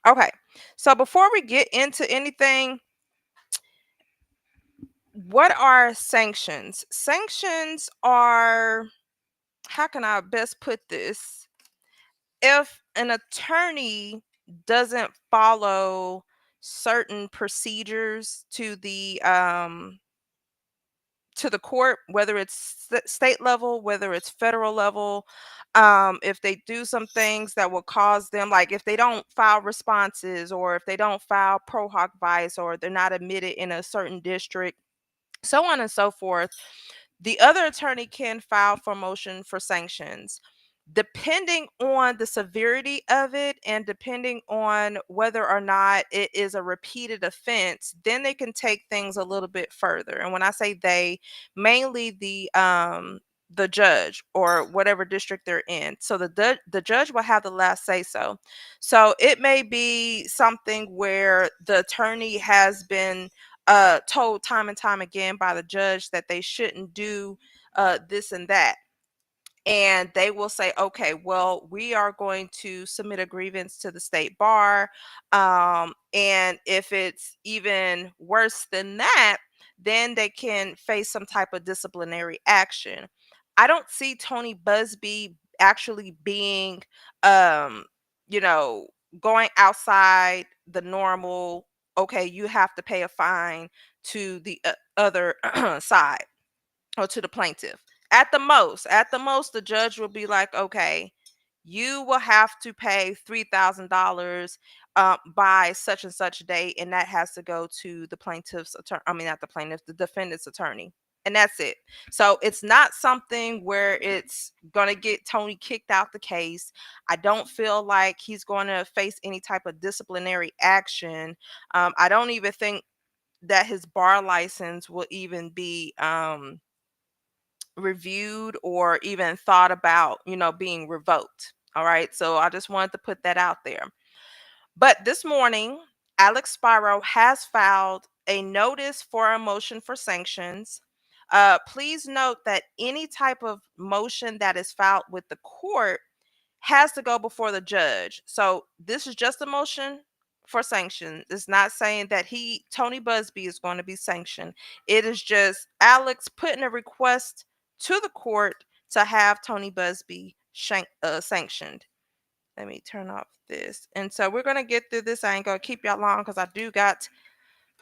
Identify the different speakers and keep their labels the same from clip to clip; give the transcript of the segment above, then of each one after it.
Speaker 1: Okay. So before we get into anything, what are sanctions? Sanctions are, how can I best put this? If an attorney doesn't follow certain procedures to the court, whether it's state level, whether it's federal level, if they do some things that will cause them, like if they don't file responses, or if they don't file pro hoc vice, or they're not admitted in a certain district, so on and so forth, the other attorney can file for motion for sanctions. Depending on the severity of it and depending on whether or not it is a repeated offense, then they can take things a little bit further. And when I say they, mainly the judge or whatever district they're in. So the judge will have the last say so. So it may be something where the attorney has been told time and time again by the judge that they shouldn't do this and that, and they will say, okay, well, we are going to submit a grievance to the state bar, and if it's even worse than that, then they can face some type of disciplinary action. I don't see Tony Buzbee actually being um you know going outside the normal. Okay, you have to pay a fine to the other side, or to the plaintiff. At the most, the judge will be like, okay, you will have to pay $3,000 by such and such date, and that has to go to the plaintiff's attorney. I mean, not the plaintiff, the defendant's attorney. And that's it. So it's not something where it's going to get Tony kicked out the case. I don't feel like he's going to face any type of disciplinary action. I don't even think that his bar license will even be reviewed or even thought about, being revoked. All right. So I just wanted to put that out there. But this morning, Alex Spiro has filed a notice for a motion for sanctions. Please note that any type of motion that is filed with the court has to go before the judge. So this is just a motion for sanction. It's not saying that Tony Buzbee, is going to be sanctioned. It is just Alex putting a request to the court to have Tony Buzbee sanctioned. Let me turn off this. And so we're going to get through this. I ain't going to keep y'all long because I do got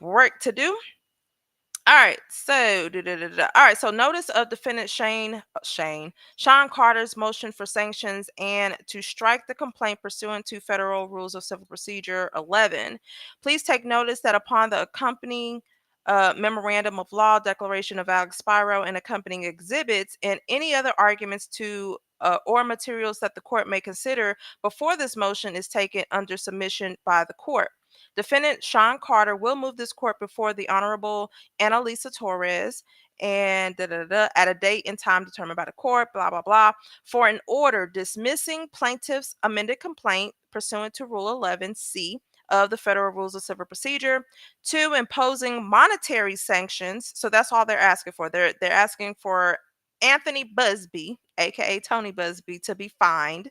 Speaker 1: work to do. All right, so all right, so notice of defendant Sean Carter's motion for sanctions and to strike the complaint pursuant to Federal Rules of Civil Procedure 11. Please take notice that upon the accompanying memorandum of law, declaration of Alex Spiro, and accompanying exhibits, and any other arguments to or materials that the court may consider before this motion is taken under submission by the court. Defendant Sean Carter will move this court before the Honorable Annalisa Torres and at a date and time determined by the court, blah, blah, blah, for an order dismissing plaintiff's amended complaint pursuant to Rule 11C of the Federal Rules of Civil Procedure, 2, imposing monetary sanctions. So that's all they're asking for. They're asking for Anthony Buzbee, aka Tony Buzbee, to be fined,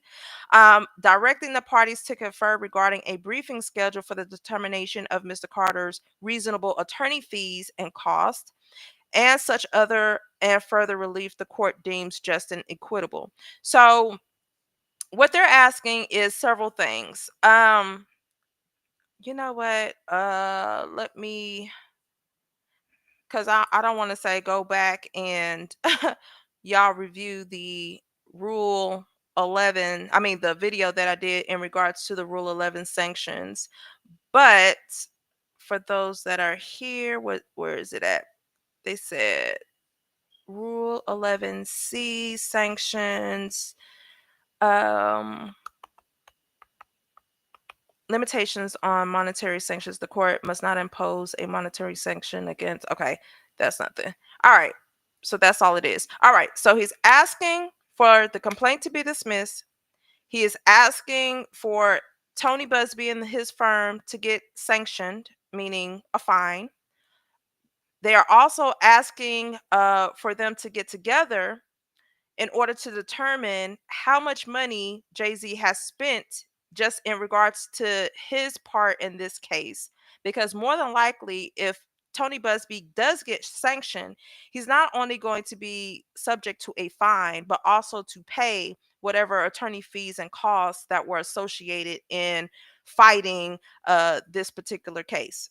Speaker 1: directing the parties to confer regarding a briefing schedule for the determination of Mr. Carter's reasonable attorney fees and costs, and such other and further relief the court deems just and equitable. So what they're asking is several things. You know what? Let me, because I don't want to say go back and y'all review the Rule 11, I mean, the video that I did in regards to the Rule 11 sanctions. But for those that are here, where is it at? They said Rule 11C sanctions. Limitations on monetary sanctions. The court must not impose a monetary sanction against. Okay, that's nothing. All right, so that's all it is. All right, so he's asking for the complaint to be dismissed. He is asking for Tony Buzbee and his firm to get sanctioned, meaning a fine. They are also asking for them to get together in order to determine how much money Jay-Z has spent just in regards to his part in this case, because more than likely, if Tony Buzbee does get sanctioned, he's not only going to be subject to a fine, but also to pay whatever attorney fees and costs that were associated in fighting this particular case.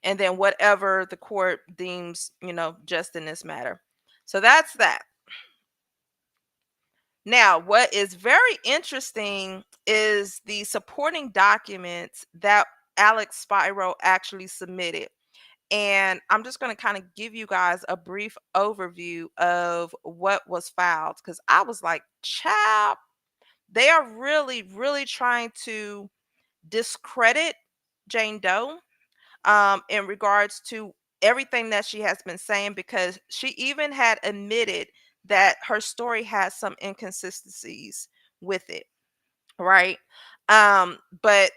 Speaker 1: And then whatever the court deems, just in this matter. So that's that. Now, what is very interesting is the supporting documents that Alex Spiro actually submitted. And I'm just going to kind of give you guys a brief overview of what was filed, because I was like, child, they are really, really trying to discredit Jane Doe in regards to everything that she has been saying, because she even had admitted that her story has some inconsistencies with it, right? But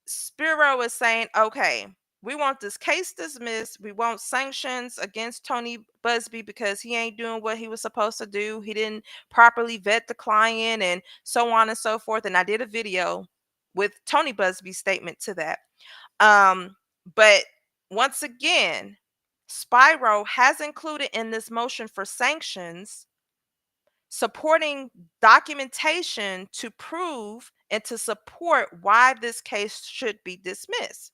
Speaker 1: Spiro is saying, okay, we want this case dismissed. We want sanctions against Tony Buzbee because he ain't doing what he was supposed to do. He didn't properly vet the client and so on and so forth. And I did a video with Tony Buzbee's statement to that. But once again, Spiro has included in this motion for sanctions supporting documentation to prove and to support why this case should be dismissed.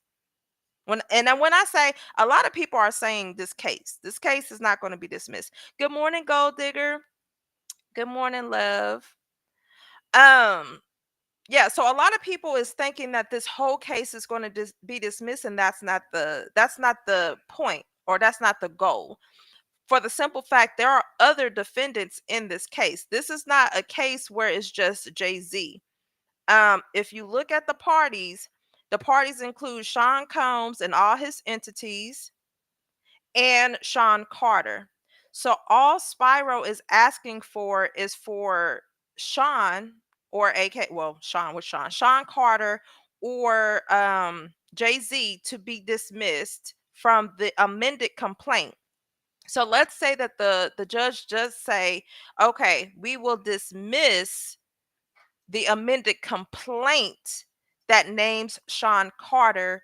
Speaker 1: When I say, a lot of people are saying this case is not going to be dismissed. Good morning, Gold Digger. Good morning, love. Yeah, so a lot of people is thinking that this whole case is going to be dismissed, and that's not the point, or that's not the goal. For the simple fact, there are other defendants in this case. This is not a case where it's just Jay-Z. If you look at the parties include Sean Combs and all his entities, and Sean Carter. So all Spiro is asking for is for Sean, or Sean Carter, or Jay-Z to be dismissed from the amended complaint. So let's say that the judge just say, okay, we will dismiss the amended complaint that names Sean Carter.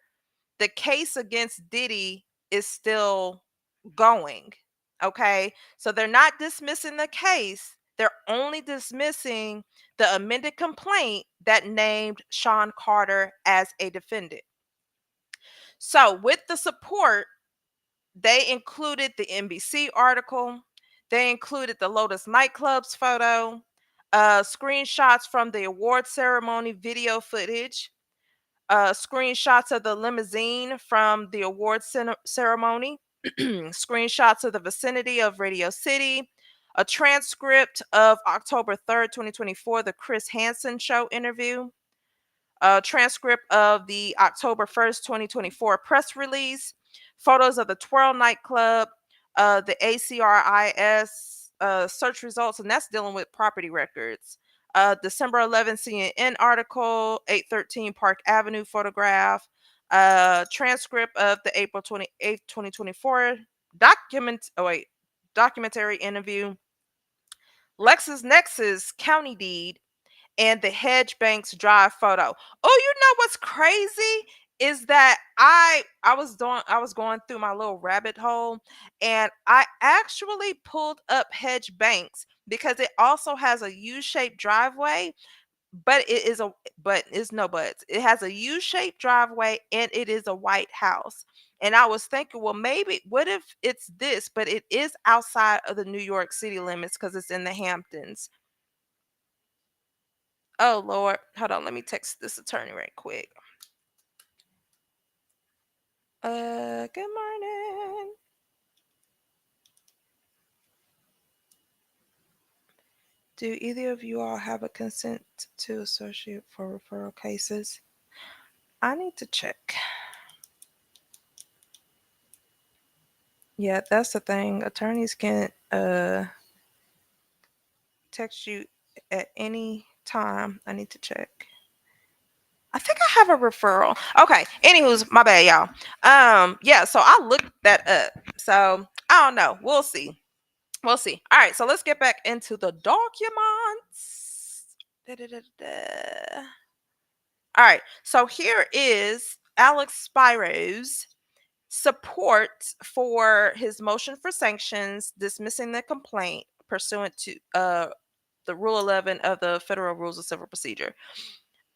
Speaker 1: The case against Diddy is still going. Okay. So they're not dismissing the case. They're only dismissing the amended complaint that named Sean Carter as a defendant. So with the support, they included the NBC article. They included the Lotus nightclub's photo, screenshots from the award ceremony video footage, screenshots of the limousine from the award ceremony, screenshots of the vicinity of Radio City, a transcript of October 3rd, 2024, the Chris Hansen show interview, a transcript of the October 1st, 2024 press release, photos of the Twirl nightclub, the ACRIS search results, and that's dealing with property records. December 11th CNN article, 813 Park Avenue photograph, transcript of the April 28th, 2024 documentary interview, LexisNexis county deed, and the Hedge Banks drive photo. Oh, you know what's crazy is that I was going through my little rabbit hole, and I actually pulled up Hedge Banks because it also has a U-shaped driveway, but it's no buts. It has a U-shaped driveway and it is a white house. And I was thinking, well, maybe what if it's this, but it is outside of the New York City limits because it's in the Hamptons. Oh Lord, hold on. Let me text this attorney right quick. Good morning. Do either of you all have a consent to associate for referral cases? I need to check. Yeah, that's the thing. Attorneys can text you at any time. I need to check. I think I have a referral. Okay. Anywho's, my bad, y'all. Yeah, so I looked that up. So I don't know. We'll see. We'll see. All right, so let's get back into the documents. Da-da-da-da. All right. So here is Alex Spiro's support for his motion for sanctions, dismissing the complaint pursuant to the Rule 11 of the Federal Rules of Civil Procedure.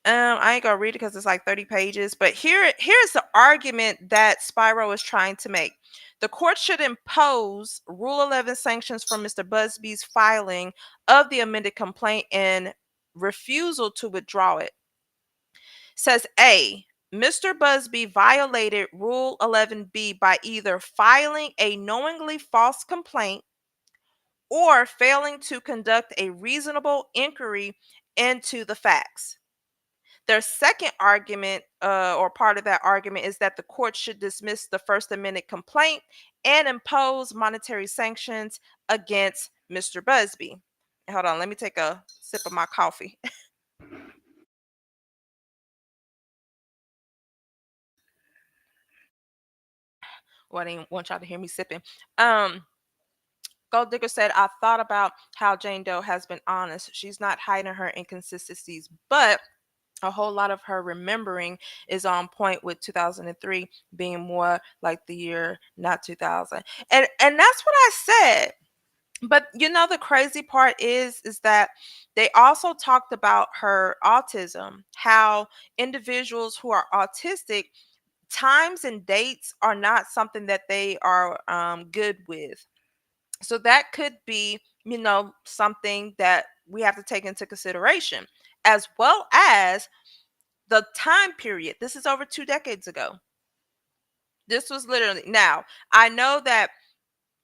Speaker 1: I ain't gonna read it because it's like 30 pages, but here's the argument that Spiro is trying to make. The court should impose Rule 11 sanctions for Mr. Buzbee's filing of the amended complaint and refusal to withdraw it. Says A, Mr. Buzbee violated Rule 11B by either filing a knowingly false complaint or failing to conduct a reasonable inquiry into the facts. Their second argument, or part of that argument, is that the court should dismiss the First Amendment complaint and impose monetary sanctions against Mr. Buzbee. Hold on, let me take a sip of my coffee. Well, I didn't want y'all to hear me sipping. Gold Digger said, I thought about how Jane Doe has been honest. She's not hiding her inconsistencies, but a whole lot of her remembering is on point, with 2003 being more like the year not 2000. And that's what I said. But the crazy part is that they also talked about her autism, how individuals who are autistic, times and dates are not something that they are good with. So that could be, something that we have to take into consideration, as well as the time period. This is over 2 decades ago. This was literally, now, I know that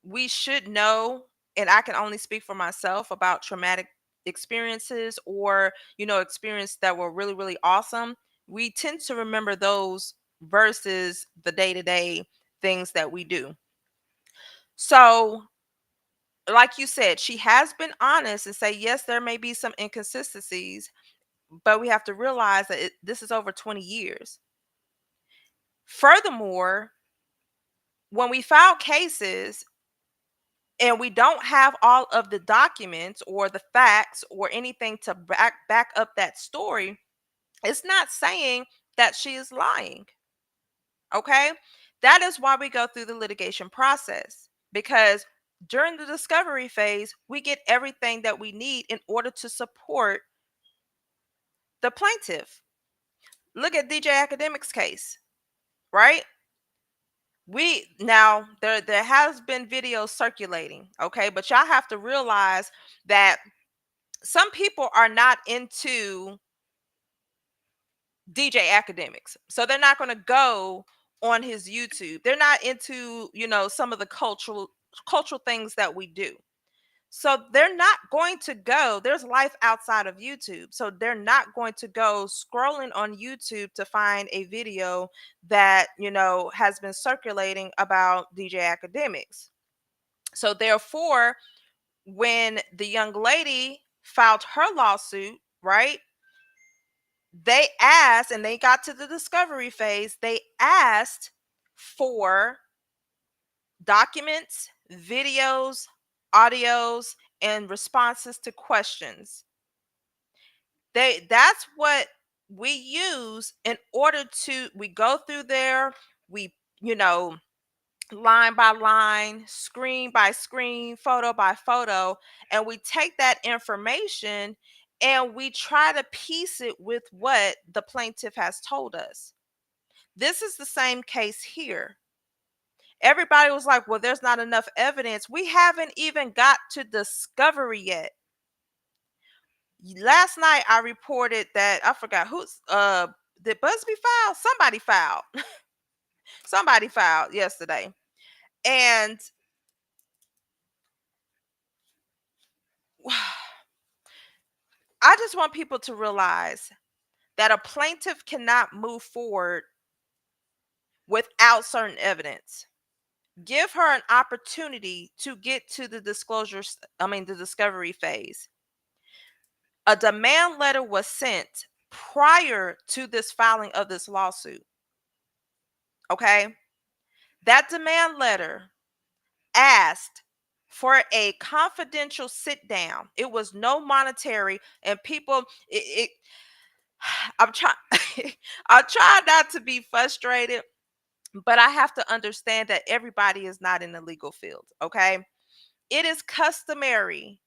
Speaker 1: we should know, and I can only speak for myself about traumatic experiences, or, experiences that were really, really awesome. We tend to remember those versus the day to day things that we do. So, like you said, she has been honest and say, yes, there may be some inconsistencies, but we have to realize that this is over 20 years. Furthermore, when we file cases and we don't have all of the documents or the facts or anything to back up that story, it's not saying that she is lying. Okay? That is why we go through the litigation process, because during the discovery phase, we get everything that we need in order to support the plaintiff. Look at DJ Academic's case, right? There has been videos circulating, okay, but y'all have to realize that some people are not into DJ Academics, so they're not going to go on his YouTube. They're not into, some of the cultural things that we do. So they're not going to go. There's life outside of YouTube. So they're not going to go scrolling on YouTube to find a video that, has been circulating about DJ Academics. So therefore, when the young lady filed her lawsuit, right? They asked, and they got to the discovery phase, they asked for documents, videos, audios, and responses to questions. That's what we use in order to, we go through there, we, line by line, screen by screen, photo by photo, and we take that information and we try to piece it with what the plaintiff has told us. This is the same case here. Everybody was like, well, there's not enough evidence. We haven't even got to discovery yet. Last night I reported that, I forgot who's did Busby file? Somebody filed. Somebody filed yesterday. And I just want people to realize that a plaintiff cannot move forward without certain evidence. Give her an opportunity to get to the the discovery phase. A demand letter was sent prior to this filing of this lawsuit. Okay? That demand letter asked for a confidential sit down. It was no monetary, and people, I'm trying I'm trying not to be frustrated, but I have to understand that everybody is not in the legal field, okay? It is customary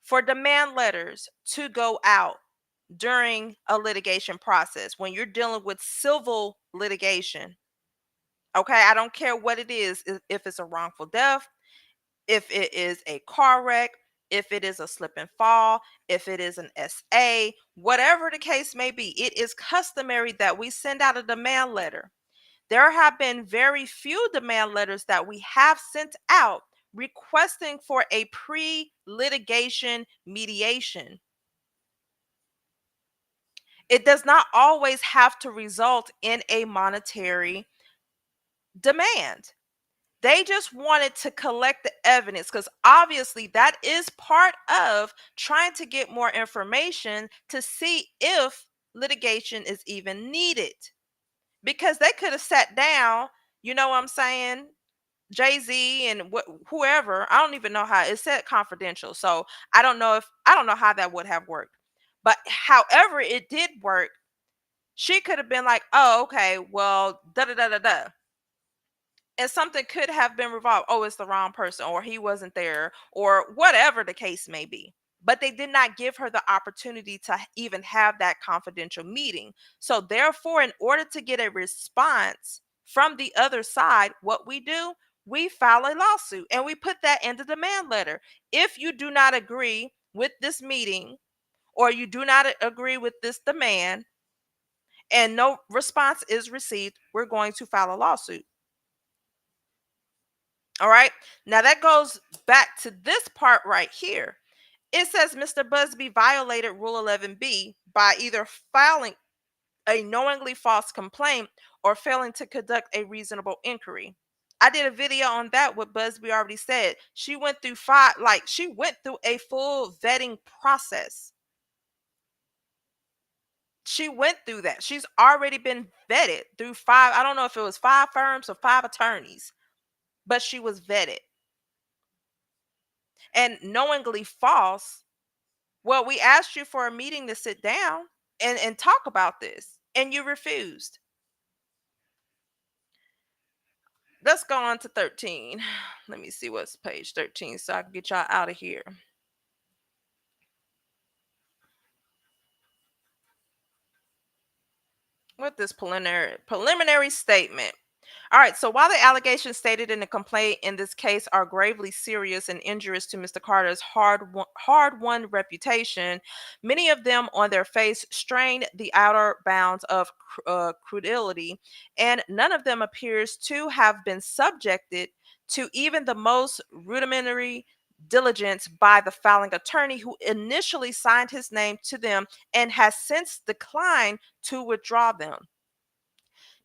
Speaker 1: for demand letters to go out during a litigation process when you're dealing with civil litigation. Okay, I don't care what it is, if it's a wrongful death, if it is a car wreck, if it is a slip and fall, if it is an SA, whatever the case may be, it is customary that we send out a demand letter. There have been very few demand letters that we have sent out requesting for a pre litigation mediation. It does not always have to result in a monetary demand. They just wanted to collect the evidence because obviously that is part of trying to get more information to see if litigation is even needed. Because they could have sat down, you know what I'm saying? Jay-Z and whoever, I don't even know how it said confidential. So I don't know how that would have worked. But however it did work, she could have been like, oh, okay, well, da da da da da. And something could have been revolved. Oh, it's the wrong person, or he wasn't there, or whatever the case may be. But they did not give her the opportunity to even have that confidential meeting. So, therefore, in order to get a response from the other side, what we do, we file a lawsuit and we put that in the demand letter. If you do not agree with this meeting, or you do not agree with this demand, and no response is received, we're going to file a lawsuit. All right. Now that goes back to this part right here. It says Mr. Buzbee violated Rule 11B by either filing a knowingly false complaint or failing to conduct a reasonable inquiry. I did a video on that. What Buzbee already said. She went through she went through a full vetting process. She went through that. She's already been vetted through five. I don't know if it was five firms or five attorneys, but she was vetted. And knowingly false, well, we asked you for a meeting to sit down and talk about this, and you refused. Let's go on to 13. Let me see what's page 13 so I can get y'all out of here. What this preliminary statement. All right, so while the allegations stated in the complaint in this case are gravely serious and injurious to Mr. Carter's hard-won reputation, many of them on their face strain the outer bounds of credibility, and none of them appears to have been subjected to even the most rudimentary diligence by the filing attorney who initially signed his name to them and has since declined to withdraw them.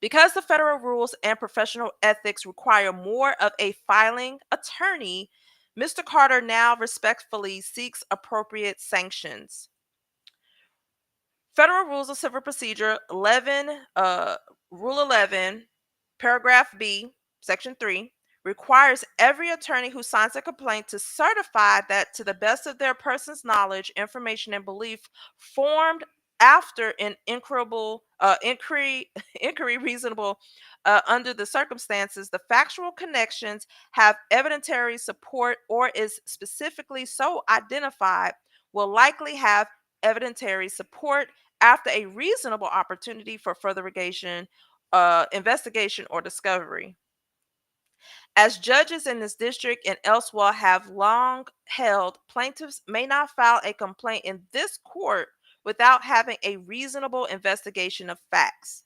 Speaker 1: Because the federal rules and professional ethics require more of a filing attorney, Mr. Carter now respectfully seeks appropriate sanctions. Federal Rules of Civil Procedure 11, Rule 11, Paragraph B, Section 3, requires every attorney who signs a complaint to certify that, to the best of their person's knowledge, information, and belief formed after an inquiry reasonable under the circumstances, the factual connections have evidentiary support or is specifically so identified, will likely have evidentiary support after a reasonable opportunity for further investigation or discovery. As judges in this district and elsewhere have long held, plaintiffs may not file a complaint in this court without having a reasonable investigation of facts.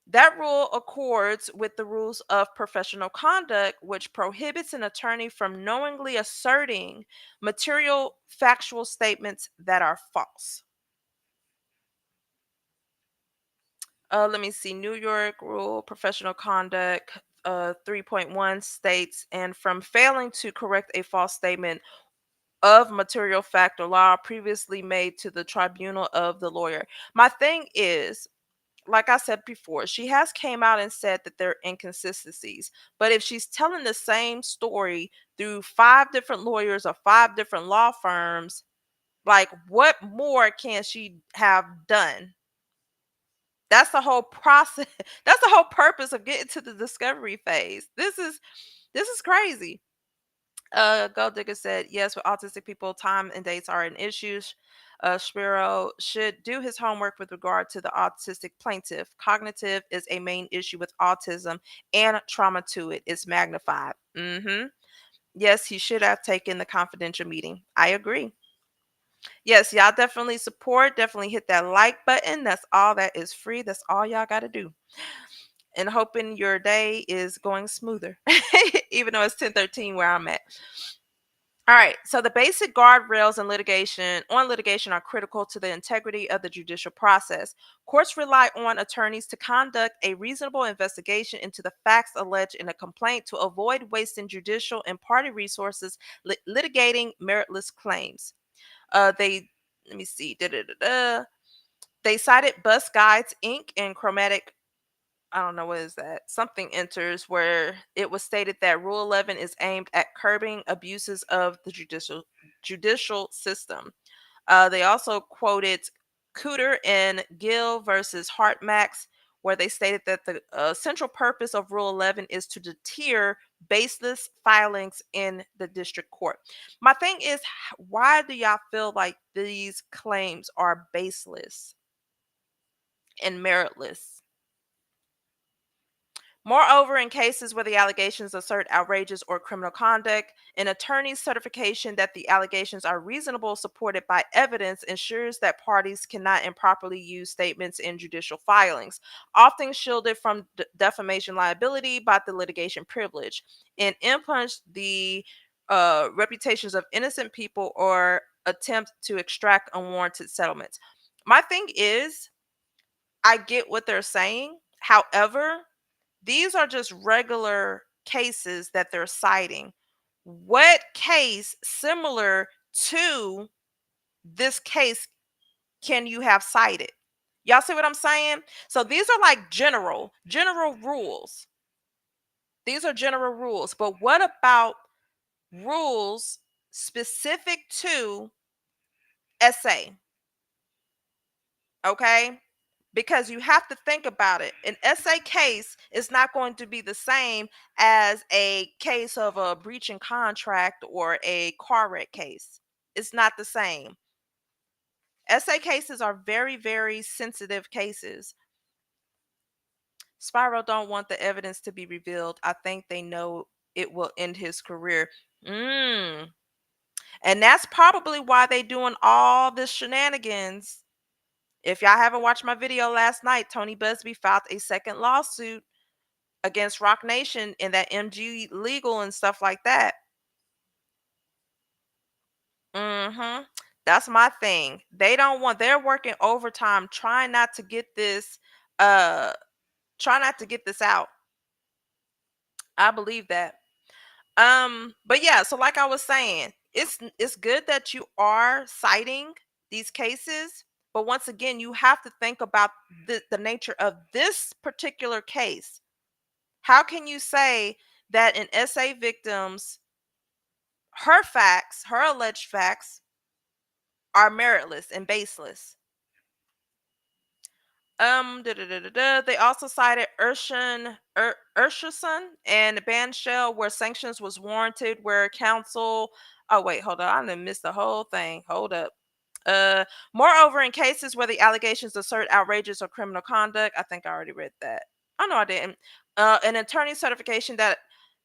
Speaker 1: That rule accords with the rules of professional conduct, which prohibits an attorney from knowingly asserting material factual statements that are false. Let me see. New York rule, professional conduct 3.1 states, and from failing to correct a false statement of material fact or law previously made to the tribunal of the lawyer. My thing is, like I said before, she has came out and said that there are inconsistencies. But if she's telling the same story through five different lawyers or five different law firms, Like, what more can she have done? That's the whole process. That's the whole purpose of getting to the discovery phase. This is crazy. Gold Digger said, yes, with autistic people, time and dates are an issue. Spiro should do his homework with regard to the autistic plaintiff. Cognitive is a main issue with autism, and trauma to it is magnified. Yes, he should have taken the confidential meeting. I agree. Yes, y'all definitely support. Definitely hit that like button. That's all that is free. That's all y'all got to do. And hoping your day is going smoother, even though it's 10:13 where I'm at. All right. So the basic guardrails in litigation are critical to the integrity of the judicial process. Courts rely on attorneys to conduct a reasonable investigation into the facts alleged in a complaint to avoid wasting judicial and party resources litigating meritless claims. They let me see. They cited Bus Guides Inc. and Chromatic. I don't know what is that. Something enters where it was stated that Rule 11 is aimed at curbing abuses of the judicial system. They also quoted Cooter and Gill versus Hartmax, where they stated that the central purpose of Rule 11 is to deter baseless filings in the district court. My thing is, why do y'all feel like these claims are baseless and meritless? Moreover, in cases where the allegations assert outrageous or criminal conduct, an attorney's certification that the allegations are reasonable, supported by evidence, ensures that parties cannot improperly use statements in judicial filings, often shielded from defamation liability by the litigation privilege, and impugn the reputations of innocent people or attempt to extract unwarranted settlements. My thing is, I get what they're saying. However, these are just regular cases that they're citing. What case similar to this case can you have cited? Y'all see what I'm saying? So these are like general rules. These are general rules. But what about rules specific to SA? Okay? Because you have to think about it. An SA case is not going to be the same as a case of a breach in contract or a car wreck case. It's not the same. SA cases are very, very sensitive cases. Spyro don't want the evidence to be revealed. I think they know it will end his career. And that's probably why they doing all this shenanigans. If y'all haven't watched my video last night, Tony Buzbee filed a second lawsuit against Rock Nation and that MG legal and stuff like that. That's my thing. They're working overtime trying not to get this uh out. I believe that. But yeah, so like I was saying, it's good that you are citing these cases, but once again, you have to think about the nature of this particular case. How can you say that an SA victim's her alleged facts are meritless and baseless? They also cited Ursherson and Banshell where sanctions was warranted, where counsel. Oh wait, hold on, I done missed the whole thing. Hold up. Uh, Moreover, in cases where the allegations assert outrageous or criminal conduct, I think I already read that. Oh no, I didn't. An attorney certification that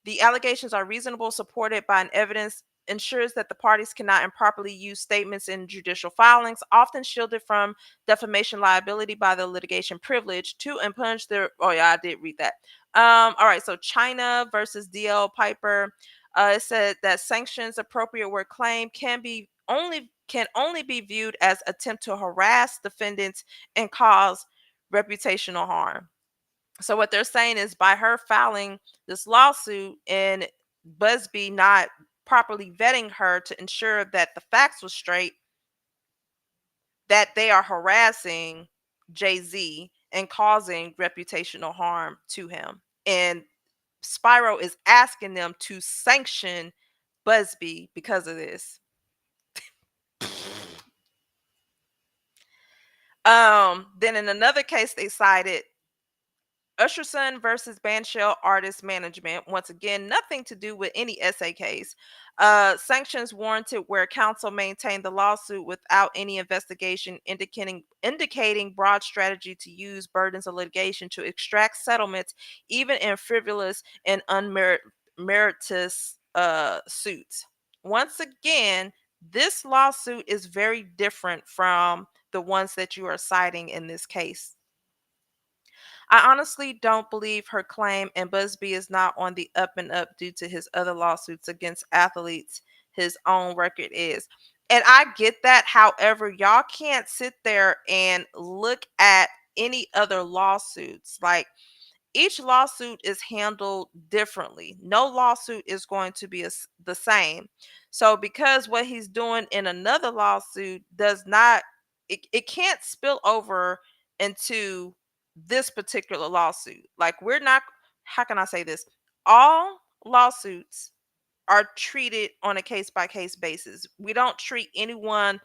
Speaker 1: the allegations are reasonable, supported by an evidence, ensures that the parties cannot improperly use statements in judicial filings, often shielded from defamation liability by the litigation privilege, to impugn their. Oh yeah, I did read that. All right, so China versus DL Piper. It said that sanctions appropriate where claim can only be viewed as attempt to harass defendants and cause reputational harm. So what they're saying is by her filing this lawsuit and Busby not properly vetting her to ensure that the facts were straight, that they are harassing Jay-Z and causing reputational harm to him. And Spyro is asking them to sanction Busby because of this. Then in another case, they cited Usherson versus Bandshell Artist Management. Once again, nothing to do with any SA case. Sanctions warranted where counsel maintained the lawsuit without any investigation, indicating broad strategy to use burdens of litigation to extract settlements, even in frivolous and unmeritorious suits. Once again, this lawsuit is very different from the ones that you are citing in this case. I honestly don't believe her claim, and Buzbee is not on the up and up due to his other lawsuits against athletes. His own record is. And I get that. However, y'all can't sit there and look at any other lawsuits. Like, each lawsuit is handled differently. No lawsuit is going to be the same. So, because what he's doing in another lawsuit does not, it can't spill over into this particular lawsuit. Like, we're not, how can I say this? All lawsuits are treated on a case by case basis. We don't treat anyone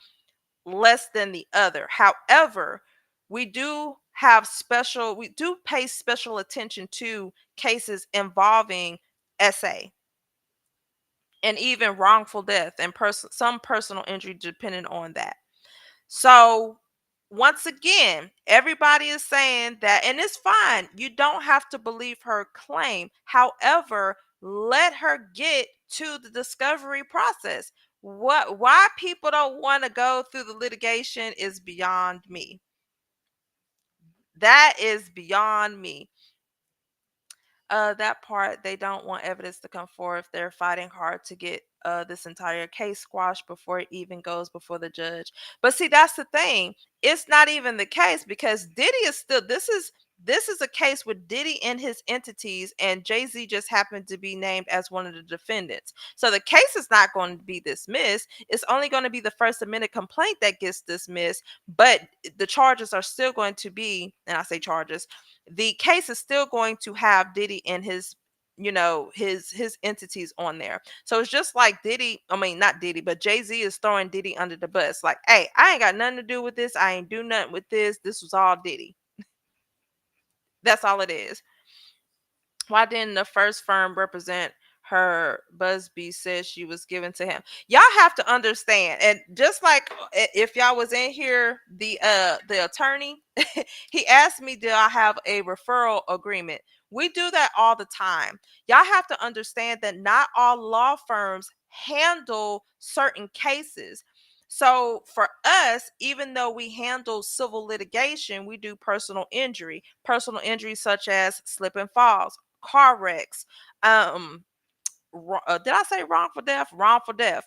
Speaker 1: less than the other. However, we do pay special attention to cases involving SA and even wrongful death and some personal injury depending on that. So once again, everybody is saying that, and it's fine. You don't have to believe her claim. However, let her get to the discovery process. Why people don't want to go through the litigation is beyond me. That is beyond me. That part, they don't want evidence to come forth. They're fighting hard to get this entire case squashed before it even goes before the judge. But see, that's the thing. It's not even the case because Diddy is still. This is a case with Diddy and his entities, and Jay-Z just happened to be named as one of the defendants. So the case is not going to be dismissed. It's only going to be the First Amendment complaint that gets dismissed, but the charges are still going to be, and I say charges, the case is still going to have Diddy and his, his entities on there. So it's just like Diddy, I mean not Diddy, but Jay-Z is throwing Diddy under the bus. Like, hey, I ain't got nothing to do with this. I ain't do nothing with this. This was all Diddy. That's all it is. Why didn't the first firm represent her? Buzbee says she was given to him. Y'all have to understand, and just like if y'all was in here, the attorney, he asked me, did I have a referral agreement? We do that all the time. Y'all have to understand that not all law firms handle certain cases. So for us, even though we handle civil litigation, we do personal injury such as slip and falls, car wrecks, did I say wrongful death? Wrongful death,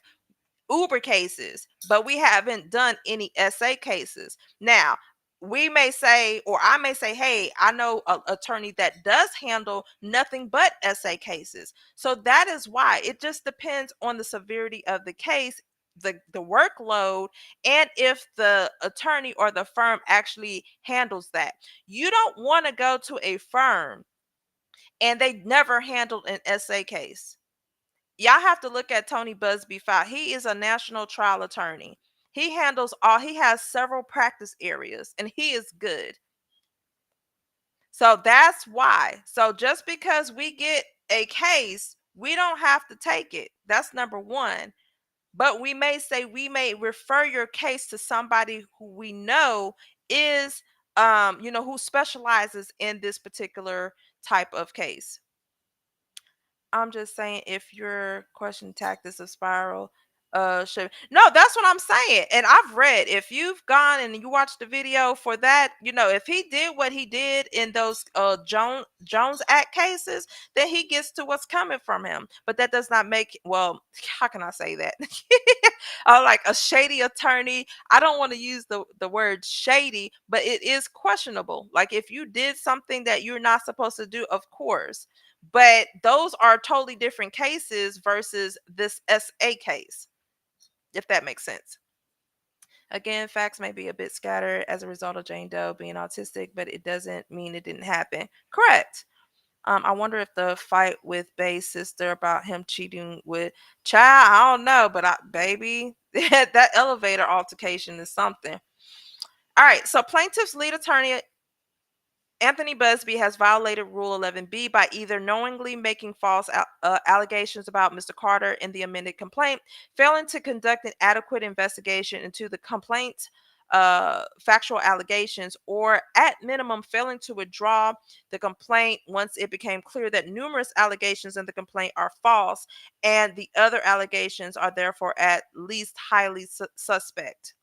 Speaker 1: Uber cases, but we haven't done any SA cases. Now, we may say, or I may say, hey, I know an attorney that does handle nothing but SA cases. So that is why it just depends on the severity of the case, the workload, and if the attorney or the firm actually handles that. You don't want to go to a firm and they never handled an SA case. Y'all have to look at Tony Buzbee file. He is a national trial attorney. He has several practice areas and he is good. So that's why. So just because we get a case, we don't have to take it. That's number one. But we may refer your case to somebody who we know is who specializes in this particular type of case. I'm just saying, if your question tactics of spiral, should no, that's what I'm saying. And I've read, if you've gone and you watched the video for that, if he did what he did in those Jones Act cases, then he gets to what's coming from him. But that does not make, well, how can I say that? Like a shady attorney. I don't want to use the word shady, but it is questionable. Like, if you did something that you're not supposed to do, of course. But those are totally different cases versus this SA case, if that makes sense. Again, facts may be a bit scattered as a result of Jane Doe being autistic, but it doesn't mean it didn't happen. Correct. I wonder if the fight with Bay's sister about him cheating with child, I don't know, but baby, that elevator altercation is something. All right. So plaintiff's lead attorney Anthony Buzbee has violated Rule 11B by either knowingly making false allegations about Mr. Carter in the amended complaint, failing to conduct an adequate investigation into the complaint's factual allegations, or at minimum failing to withdraw the complaint once it became clear that numerous allegations in the complaint are false and the other allegations are therefore at least highly suspect.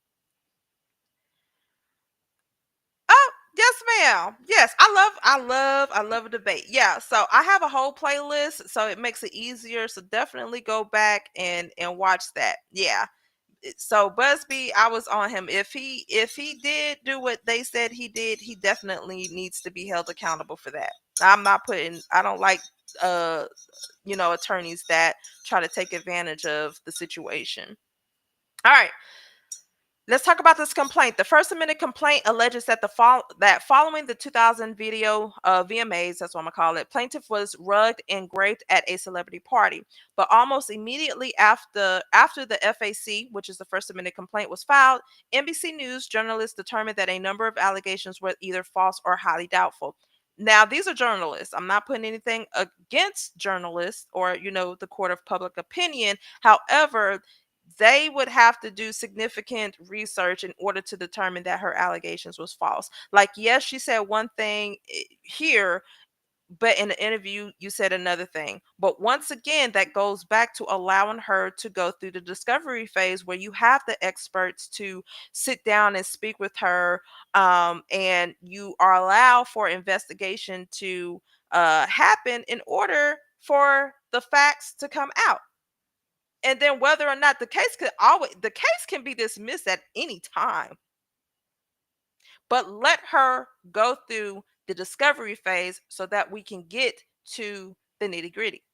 Speaker 1: Oh, yes, ma'am. Yes, I love a debate. Yeah, so I have a whole playlist, so it makes it easier. So definitely go back and watch that. Yeah. So Busby, I was on him. If he did do what they said he did, he definitely needs to be held accountable for that. I don't like uh attorneys that try to take advantage of the situation. All right. Let's talk about this complaint. The First Amendment complaint alleges that that following the 2000 video VMAs, that's what I'm gonna call it, plaintiff was rugged and raped at a celebrity party. But almost immediately after the FAC, which is the First Amendment complaint, was filed, NBC News journalists determined that a number of allegations were either false or highly doubtful. Now, these are journalists. I'm not putting anything against journalists or the court of public opinion. However, they would have to do significant research in order to determine that her allegations was false. Like, yes, she said one thing here, but in the interview you said another thing. But once again, that goes back to allowing her to go through the discovery phase where you have the experts to sit down and speak with her, and you are allowed for investigation to happen in order for the facts to come out. And then whether or not the case can be dismissed at any time, but let her go through the discovery phase so that we can get to the nitty gritty.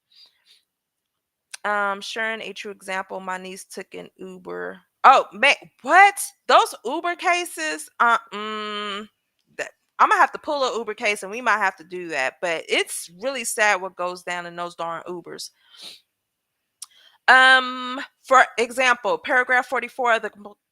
Speaker 1: Sharing a true example, my niece took an Uber. Oh man, what? Those Uber cases? That I'm gonna have to pull a Uber case, and we might have to do that. But it's really sad what goes down in those darn Ubers. For example, paragraph 44 of the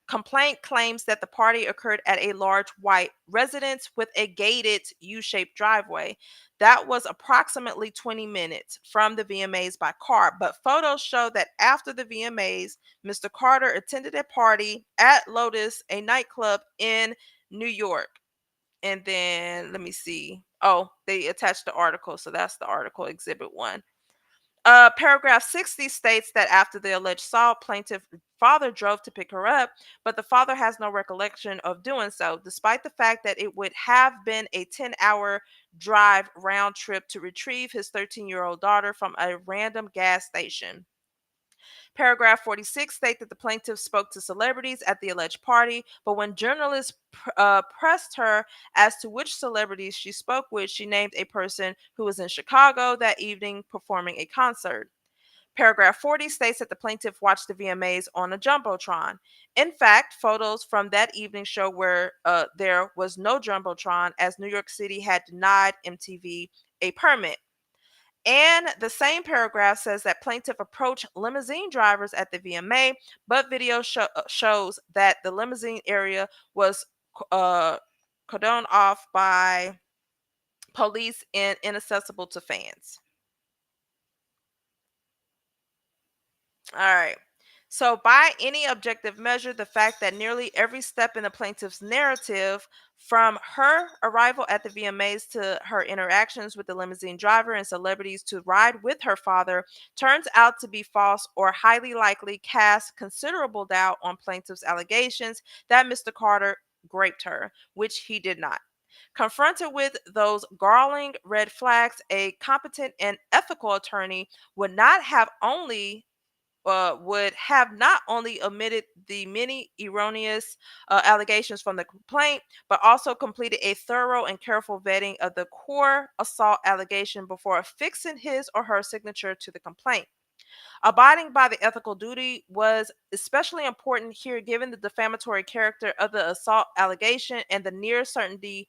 Speaker 1: complaint claims that the party occurred at a large white residence with a gated U-shaped driveway. That was approximately 20 minutes from the VMAs by car, but photos show that after the VMAs, Mr. Carter attended a party at Lotus, a nightclub in New York. And then let me see. Oh, they attached the article, so that's the article, Exhibit 1. Paragraph 60 states that after the alleged assault, plaintiff father drove to pick her up, but the father has no recollection of doing so, despite the fact that it would have been a 10-hour drive round trip to retrieve his 13-year-old daughter from a random gas station. Paragraph 46 states that the plaintiff spoke to celebrities at the alleged party, but when journalists pressed her as to which celebrities she spoke with, she named a person who was in Chicago that evening performing a concert. Paragraph 40 states that the plaintiff watched the VMAs on a Jumbotron. In fact, photos from that evening show where there was no Jumbotron, as New York City had denied MTV a permit. And the same paragraph says that plaintiff approached limousine drivers at the VMA, but video shows that the limousine area was uh, cordoned off by police and inaccessible to fans. All right. So, by any objective measure, the fact that nearly every step in the plaintiff's narrative, from her arrival at the VMAs to her interactions with the limousine driver and celebrities to ride with her father, turns out to be false or highly likely casts considerable doubt on plaintiff's allegations that Mr. Carter raped her, which he did not. Confronted with those galling red flags, a competent and ethical attorney would have not only omitted the many erroneous allegations from the complaint, but also completed a thorough and careful vetting of the core assault allegation before affixing his or her signature to the complaint. Abiding by the ethical duty was especially important here given the defamatory character of the assault allegation and the near certainty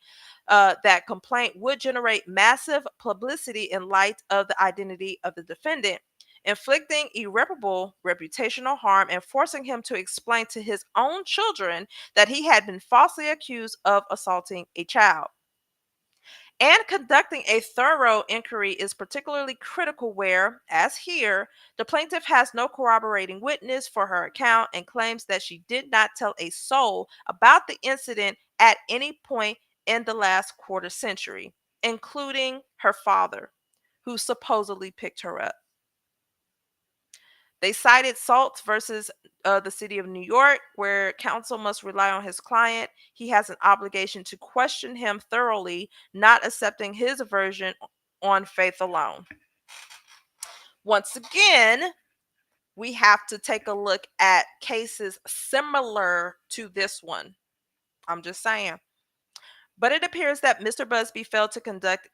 Speaker 1: that complaint would generate massive publicity in light of the identity of the defendant. inflicting irreparable reputational harm and forcing him to explain to his own children that he had been falsely accused of assaulting a child. And conducting a thorough inquiry is particularly critical where, as here, the plaintiff has no corroborating witness for her account and claims that she did not tell a soul about the incident at any point in the last quarter century, including her father, who supposedly picked her up. They cited Saltz versus the city of New York, where counsel must rely on his client. He has an obligation to question him thoroughly, not accepting his version on faith alone. Once again, we have to take a look at cases similar to this one. I'm just saying. But it appears that Mr. Buzbee failed to conduct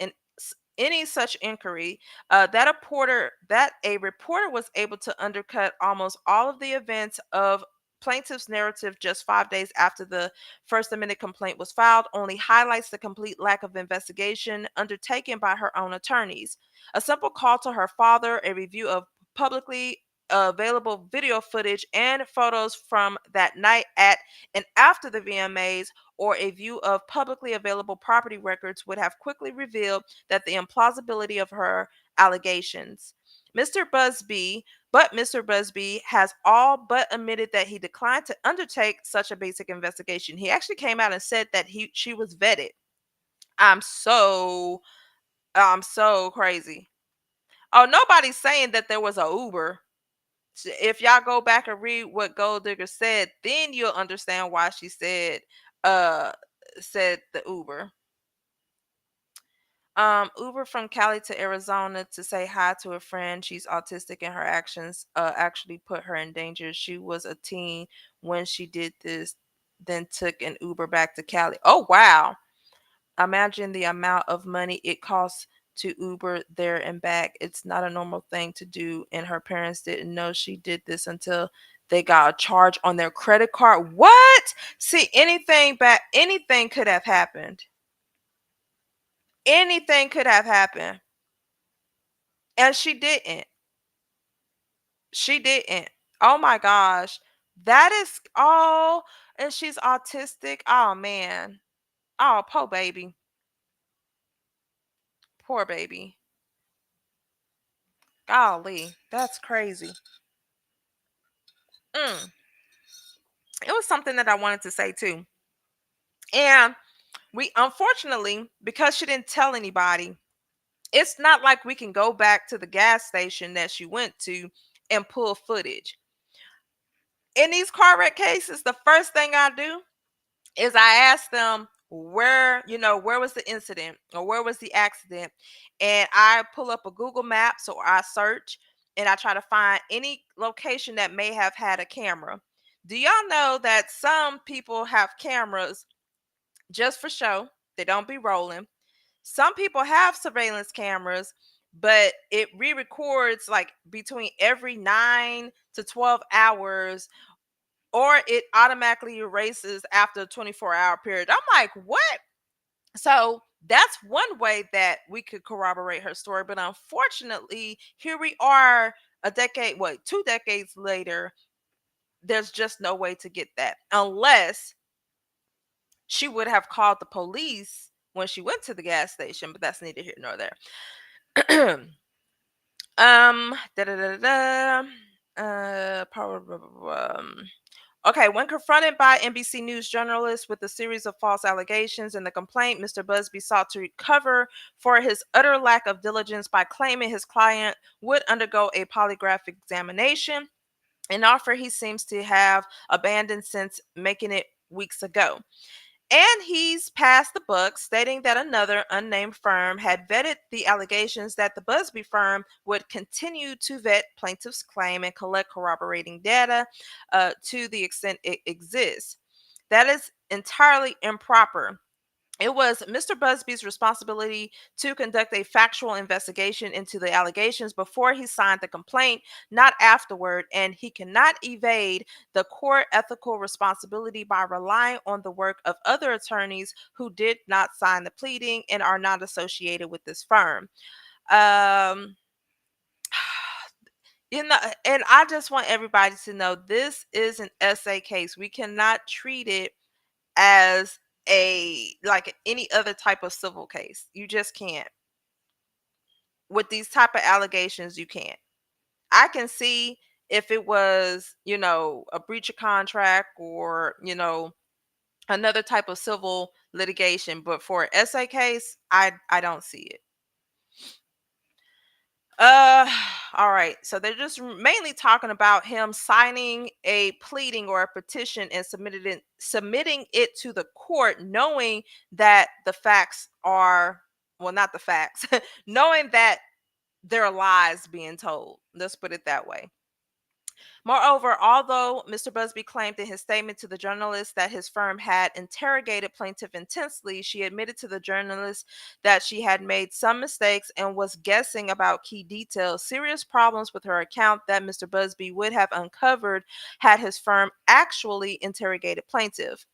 Speaker 1: any such inquiry. That a reporter was able to undercut almost all of the events of plaintiff's narrative just 5 days after the First Amendment complaint was filed only highlights the complete lack of investigation undertaken by her own attorneys. A simple call to her father, a review of publicly available video footage and photos from that night at and after the VMAs, or a view of publicly available property records would have quickly revealed that the implausibility of her allegations. Mr. Buzbee, but Mr. Buzbee has all but admitted that he declined to undertake such a basic investigation. He actually came out and said that she was vetted. I'm so crazy. Oh, nobody's saying that there was a Uber. If y'all go back and read what Gold Digger said, then you'll understand why she uh said the Uber. Uber from Cali to Arizona to say hi to a friend. She's autistic and her actions actually put her in danger. She was a teen when she did this, then took an Uber back to Cali. Oh wow. Imagine the amount of money it costs to Uber there and back. It's not a normal thing to do, and her parents didn't know she did this until they got a charge on their credit card. What? See, anything could have happened. Anything could have happened. And she didn't. She didn't. Oh my gosh. That is all. And she's autistic. Oh man. Oh, poor baby. Poor baby. Golly. That's crazy. Mm. It was something that I wanted to say too. And we, unfortunately, because she didn't tell anybody, it's not like we can go back to the gas station that she went to and pull footage. In these car wreck cases, the first thing I do is I ask them where was the incident or where was the accident, and I pull up a Google Maps or I search and I try to find any location that may have had a camera. Do y'all know that some people have cameras just for show? They don't be rolling. Some people have surveillance cameras, but it re-records like between every 9 to 12 hours, or it automatically erases after a 24-hour period. I'm like, what? So that's one way that we could corroborate her story. But unfortunately, here we are a decade, 2 decades later, there's just no way to get that unless she would have called the police when she went to the gas station, but that's neither here nor there. Da da da da. Okay, when confronted by NBC News journalists with a series of false allegations in the complaint, Mr. Buzbee sought to recover for his utter lack of diligence by claiming his client would undergo a polygraph examination, an offer he seems to have abandoned since making it weeks ago. And he's passed the buck, stating that another unnamed firm had vetted the allegations that the Buzbee firm would continue to vet plaintiff's claim and collect corroborating data to the extent it exists. That is entirely improper. It was Mr. Busbee's responsibility to conduct a factual investigation into the allegations before he signed the complaint, not afterward, and he cannot evade the core ethical responsibility by relying on the work of other attorneys who did not sign the pleading and are not associated with this firm. Um, And I just want everybody to know this is an essay case. We cannot treat it as a like any other type of civil case. You just can't. With these type of allegations, you can't. I can see if it was, a breach of contract or, another type of civil litigation, but for an essay case, I don't see it. Uh, all right. So they're just mainly talking about him signing a pleading or a petition and submitting it to the court, knowing that the facts are, well, not the facts, knowing that there are lies being told. Let's put it that way. Moreover, although Mr. Buzbee claimed in his statement to the journalist that his firm had interrogated plaintiff intensely, she admitted to the journalist that she had made some mistakes and was guessing about key details, serious problems with her account that Mr. Buzbee would have uncovered had his firm actually interrogated plaintiff.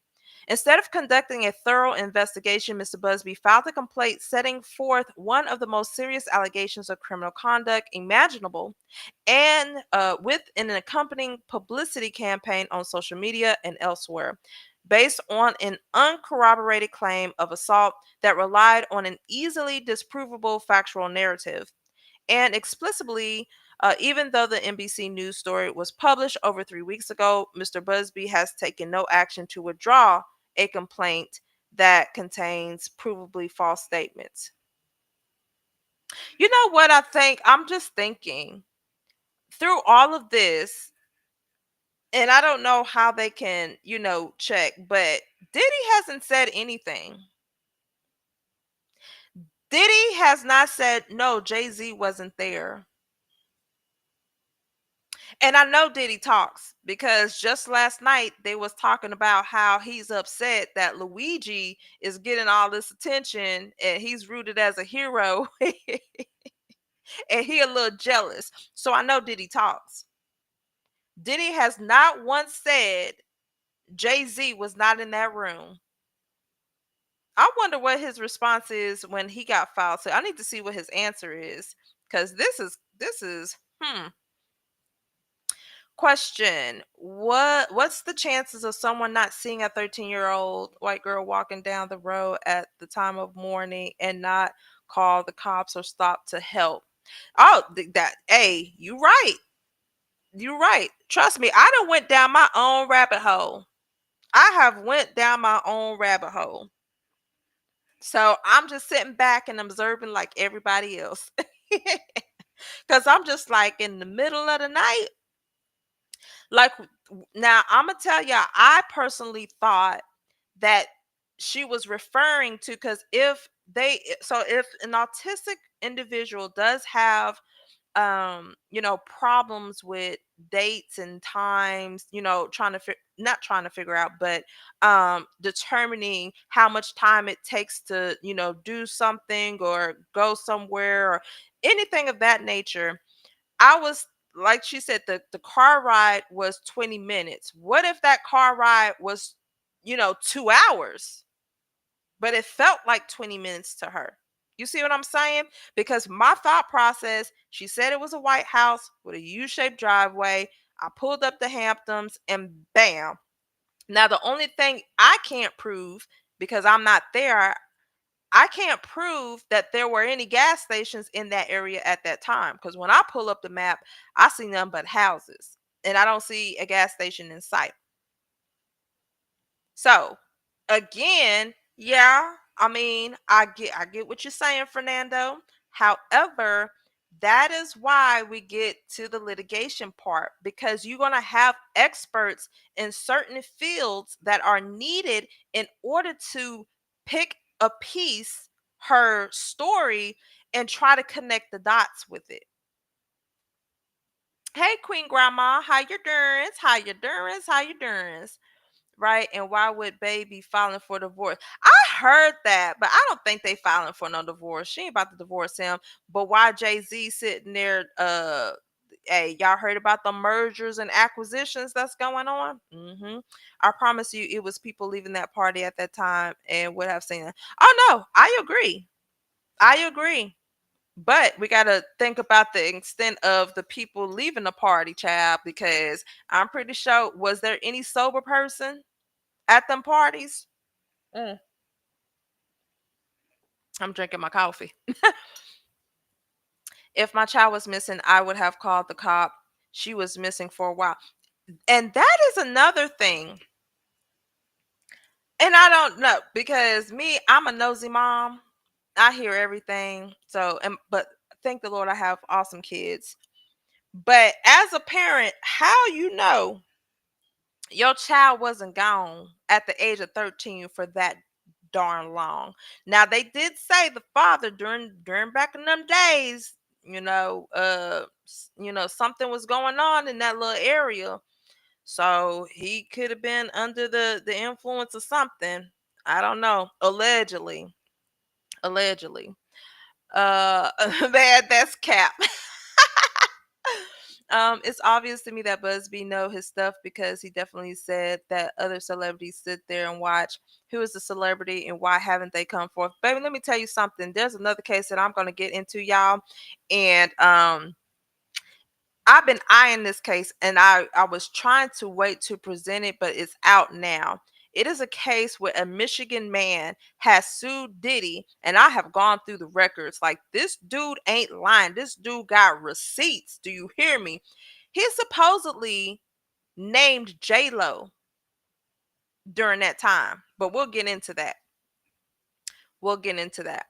Speaker 1: Instead of conducting a thorough investigation, Mr. Buzbee filed a complaint setting forth one of the most serious allegations of criminal conduct imaginable, and with an accompanying publicity campaign on social media and elsewhere, based on an uncorroborated claim of assault that relied on an easily disprovable factual narrative. And explicitly, even though the NBC News story was published over 3 weeks ago, Mr. Buzbee has taken no action to withdraw a complaint that contains provably false statements. You know what I think? I'm just thinking through all of this, and I don't know how they can, check, but Diddy hasn't said anything. Diddy has not said, no, Jay-Z wasn't there. And I know Diddy talks because just last night they was talking about how he's upset that Luigi is getting all this attention and he's rooted as a hero and he a little jealous. So I know Diddy talks. Diddy has not once said Jay-Z was not in that room. I wonder what his response is when he got filed. So I need to see what his answer is because this is Question: what's the chances of someone not seeing a 13-year-old white girl walking down the road at the time of mourning and not call the cops or stop to help? Oh, that hey, you right. You right. Trust me, I done went down my own rabbit hole. I have went down my own rabbit hole. So I'm just sitting back and observing like everybody else. Cause I'm just like in the middle of the night. Like now, I'm gonna tell y'all, I personally thought that she was referring to because if an autistic individual does have problems with dates and times, trying to not trying to figure out, but determining how much time it takes to do something or go somewhere or anything of that nature. I was like she said, the car ride was 20 minutes. What if that car ride was, 2 hours, but it felt like 20 minutes to her? You see what I'm saying? Because my thought process, she said it was a White House with a U-shaped driveway. I pulled up the Hamptons and bam. Now, the only thing I can't prove, because I'm not there, I can't prove that there were any gas stations in that area at that time. Because when I pull up the map, I see nothing but houses and I don't see a gas station in sight. So again, yeah, I mean, I get what you're saying, Fernando. However, that is why we get to the litigation part, because you're going to have experts in certain fields that are needed in order to pick a piece, her story, and try to connect the dots with it. Hey, Queen Grandma, how you doing? How you doing? How you doing? Right? And why would baby filing for divorce? I heard that, but I don't think they filing for no divorce. She ain't about to divorce him. But why Jay-Z sitting there? Hey, y'all heard about the mergers and acquisitions that's going on? I promise you, it was people leaving that party at that time and would have seen it. Oh no, I agree. I agree. But we got to think about the extent of the people leaving the party, child, because I'm pretty sure, was there any sober person at them parties? Mm, I'm drinking my coffee. If my child was missing, I would have called the cop. She was missing for a while. And that is another thing. And I don't know, because me, I'm a nosy mom. I hear everything. So, and but thank the Lord I have awesome kids. But as a parent, how you know your child wasn't gone at the age of 13 for that darn long? Now they did say the father during back in them days, something was going on in that little area. So he could have been under the influence of something. I don't know. Allegedly. Allegedly. That's cap. It's obvious to me that Busby know his stuff, because he definitely said that other celebrities sit there and watch. Who is the celebrity and why haven't they come forth? Baby, let me tell you something. There's another case that I'm gonna get into, y'all. And I've been eyeing this case, and I was trying to wait to present it, but it's out now. It is a case where a Michigan man has sued Diddy, and I have gone through the records. Like, this dude ain't lying. This dude got receipts. Do you hear me? He supposedly named J Lo during that time, but we'll get into that. We'll get into that.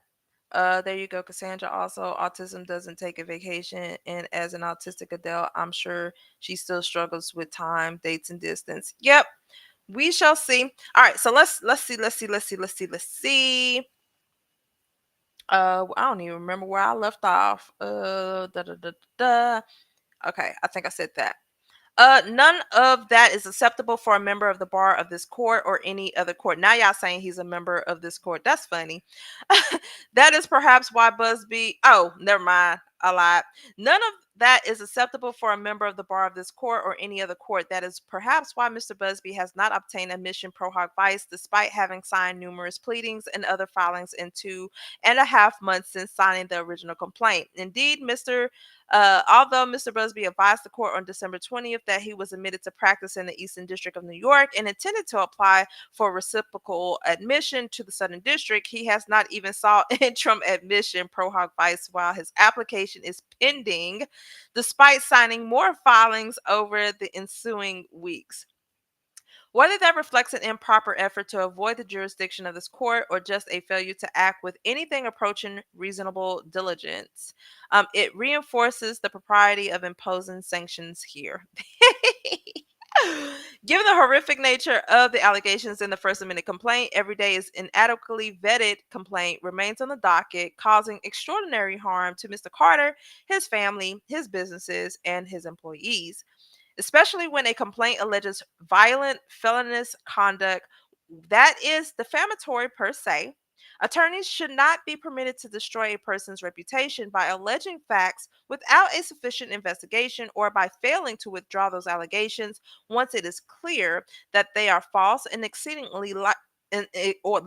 Speaker 1: There you go, Cassandra. Also, autism doesn't take a vacation, and as an autistic adult, I'm sure she still struggles with time, dates, and distance. Yep, we shall see. All right, so let's see. I don't even remember where I left off. Da da da da. Okay, I think I said that. None of that is acceptable for a member of the bar of this court or any other court. Now y'all saying he's a member of this court. That's funny. That is perhaps why Busby. Oh, never mind. I lied. None of that is acceptable for a member of the bar of this court or any other court. That is perhaps why Mr. Busby has not obtained admission pro hoc vice, despite having signed numerous pleadings and other filings in 2.5 months since signing the original complaint. Indeed, although Mr. Busby advised the court on December 20th that he was admitted to practice in the Eastern District of New York and intended to apply for reciprocal admission to the Southern District, he has not even sought interim admission pro hoc vice while his application is pending, despite signing more filings over the ensuing weeks. Whether that reflects an improper effort to avoid the jurisdiction of this court or just a failure to act with anything approaching reasonable diligence, it reinforces the propriety of imposing sanctions here. Given the horrific nature of the allegations in the First Amendment complaint, every day is inadequately vetted complaint remains on the docket, causing extraordinary harm to Mr. Carter, his family, his businesses, and his employees, especially when a complaint alleges violent, felonious conduct that is defamatory per se. Attorneys should not be permitted to destroy a person's reputation by alleging facts without a sufficient investigation or by failing to withdraw those allegations once it is clear that they are false and exceedingly or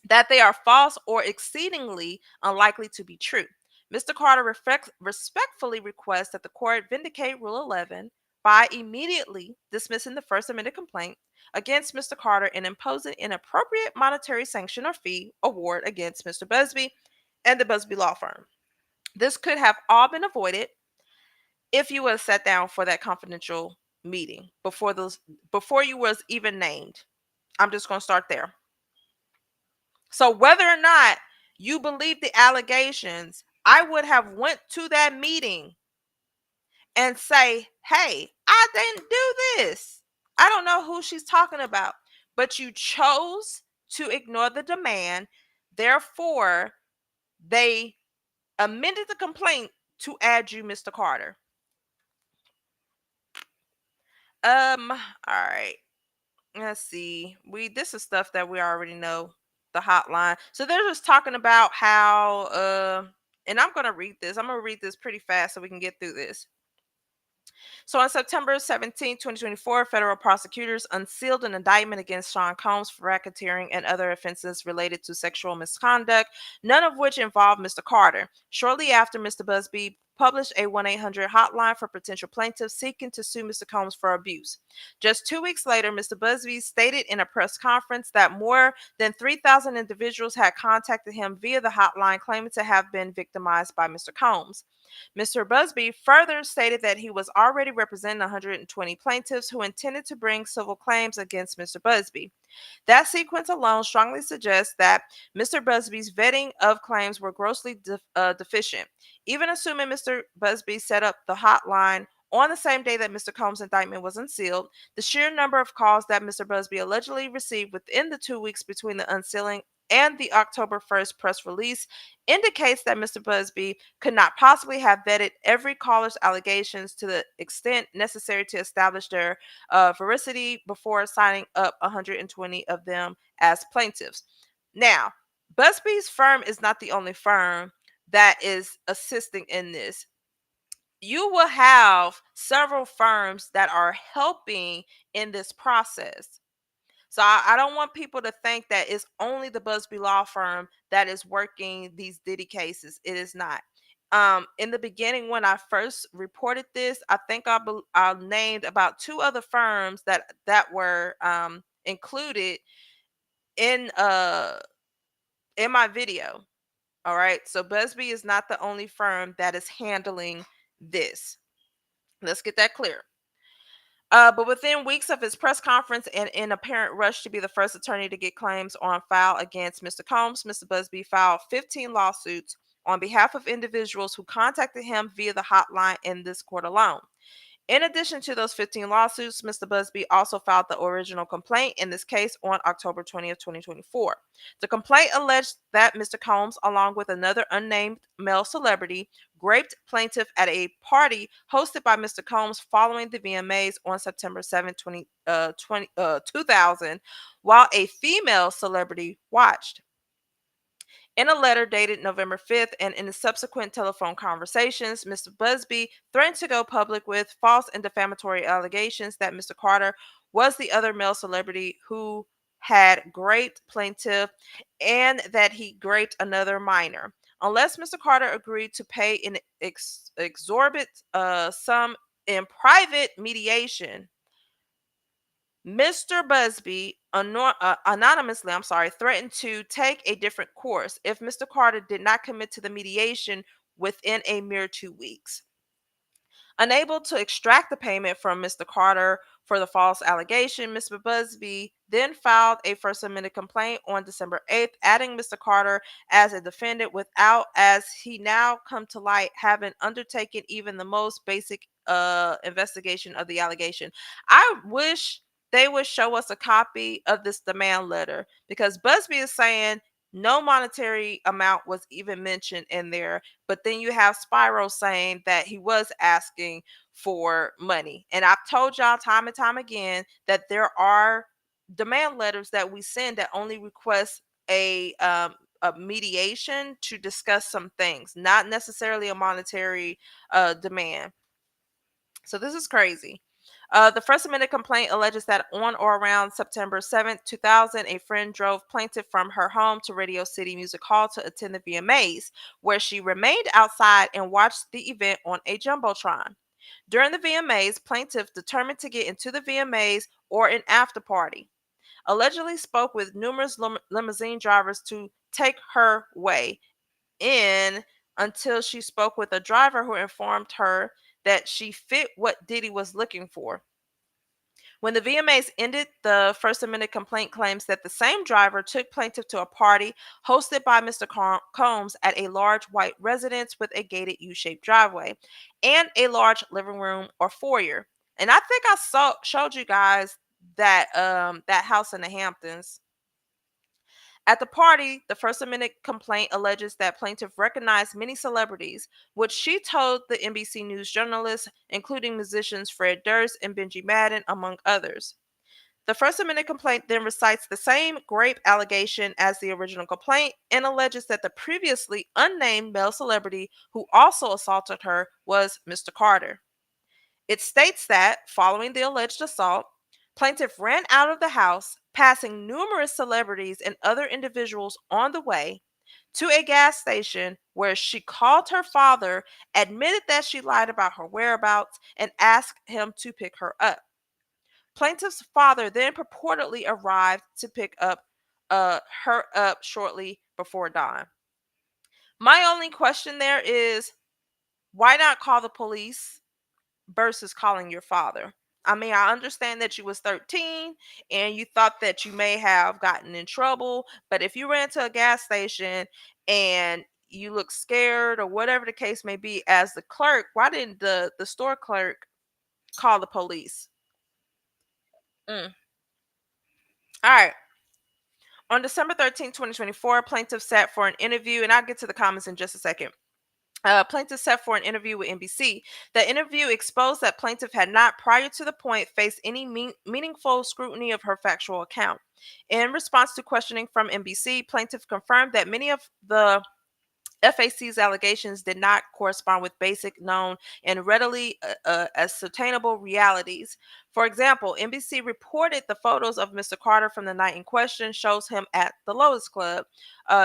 Speaker 1: that they are false or exceedingly unlikely to be true. Mr. Carter respectfully requests that the court vindicate Rule 11 by immediately dismissing the First Amendment complaint against Mr. Carter and imposing an appropriate monetary sanction or fee award against Mr. Buzbee and the Buzbee law firm. This could have all been avoided if you would have sat down for that confidential meeting before you was even named. I'm just going to start there. So whether or not you believe the allegations, I would have went to that meeting and say, "Hey, I didn't do this. I don't know who she's talking about." But you chose to ignore the demand. Therefore, they amended the complaint to add you, Mr. Carter. All right. Let's see. This is stuff that we already know. The hotline. So they're just talking about how and I'm gonna read this. I'm gonna read this pretty fast so we can get through this. So on September 17, 2024, federal prosecutors unsealed an indictment against Sean Combs for racketeering and other offenses related to sexual misconduct, none of which involved Mr. Carter. Shortly after, Mr. Buzbee published a 1-800 hotline for potential plaintiffs seeking to sue Mr. Combs for abuse. Just 2 weeks later, Mr. Buzbee stated in a press conference that more than 3,000 individuals had contacted him via the hotline claiming to have been victimized by Mr. Combs. Mr. Buzbee further stated that he was already representing 120 plaintiffs who intended to bring civil claims against Mr. Buzbee. That sequence alone strongly suggests that Mr. Busby's vetting of claims were grossly deficient. Even assuming Mr. Busbee set up the hotline on the same day that Mr. Combs' indictment was unsealed, the sheer number of calls that Mr. Busbee allegedly received within the 2 weeks between the unsealing and the October 1st press release indicates that Mr. Buzbee could not possibly have vetted every caller's allegations to the extent necessary to establish their veracity before signing up 120 of them as plaintiffs. Now, Busbee's firm is not the only firm that is assisting in this. You will have several firms that are helping in this process. So I don't want people to think that it's only the Busbee law firm that is working these Diddy cases. It is not. In the beginning, when I first reported this, I think I named about two other firms that were included in in my video. All right. So Busbee is not the only firm that is handling this. Let's get that clear. But within weeks of his press conference and in apparent rush to be the first attorney to get claims on file against Mr. Combs, Mr. Buzbee filed 15 lawsuits on behalf of individuals who contacted him via the hotline in this court alone. In addition to those 15 lawsuits, Mr. Buzbee also filed the original complaint in this case on October 20th, 2024. The complaint alleged that Mr. Combs, along with another unnamed male celebrity, raped plaintiff at a party hosted by Mr. Combs following the VMAs on September 7, 2000, while a female celebrity watched. In a letter dated November 5th and in the subsequent telephone conversations, Mr. Buzbee threatened to go public with false and defamatory allegations that Mr. Carter was the other male celebrity who had raped plaintiff and that he raped another minor. Unless Mr. Carter agreed to pay an exorbitant sum in private mediation, Mr. Buzbee anonymously, threatened to take a different course if Mr. Carter did not commit to the mediation within a mere 2 weeks. Unable to extract the payment from Mr. Carter for the false allegation, Mr. Buzbee then filed a first amended complaint on December 8th, adding Mr. Carter as a defendant without, as he now come to light, having undertaken even the most basic investigation of the allegation. I wish they would show us a copy of this demand letter because Buzbee is saying no monetary amount was even mentioned in there. But then you have Spiro saying that he was asking for money. And I've told y'all time and time again that there are demand letters that we send that only request a mediation to discuss some things, not necessarily a monetary demand. So this is crazy. The First Amendment complaint alleges that on or around September 7th, 2000, a friend drove plaintiff from her home to Radio City Music Hall to attend the VMAs, where she remained outside and watched the event on a Jumbotron. During the VMAs, plaintiff, determined to get into the VMAs or an after party, allegedly spoke with numerous limousine drivers to take her way in until she spoke with a driver who informed her that she fit what Diddy was looking for. When the VMAs ended, the First Amendment complaint claims that the same driver took plaintiff to a party hosted by Mr. Combs at a large white residence with a gated U-shaped driveway and a large living room or foyer. And I think I showed you guys that house in the Hamptons. At the party, the First Amendment complaint alleges that plaintiff recognized many celebrities, which she told the NBC News journalists, including musicians Fred Durst and Benji Madden, among others. The First Amendment complaint then recites the same rape allegation as the original complaint and alleges that the previously unnamed male celebrity who also assaulted her was Mr. Carter. It states that following the alleged assault, plaintiff ran out of the house, passing numerous celebrities and other individuals on the way to a gas station where she called her father, admitted that she lied about her whereabouts, and asked him to pick her up. Plaintiff's father then purportedly arrived to pick up her up shortly before dawn. My only question there is, why not call the police versus calling your father? I mean, I understand that you was 13 and you thought that you may have gotten in trouble, but if you ran to a gas station and you look scared or whatever the case may be as the clerk, why didn't the store clerk call the police? Mm. All right. On December 13, 2024, plaintiff sat for an interview, and I'll get to the comments in just a second. Plaintiff set for an interview with NBC. The interview exposed that plaintiff had not, prior to the point, faced any meaningful scrutiny of her factual account. In response to questioning from NBC, plaintiff confirmed that many of the FAC's allegations did not correspond with basic, known, and readily ascertainable realities. For example, NBC reported the photos of Mr. Carter from the night in question shows him at the Lotus Club,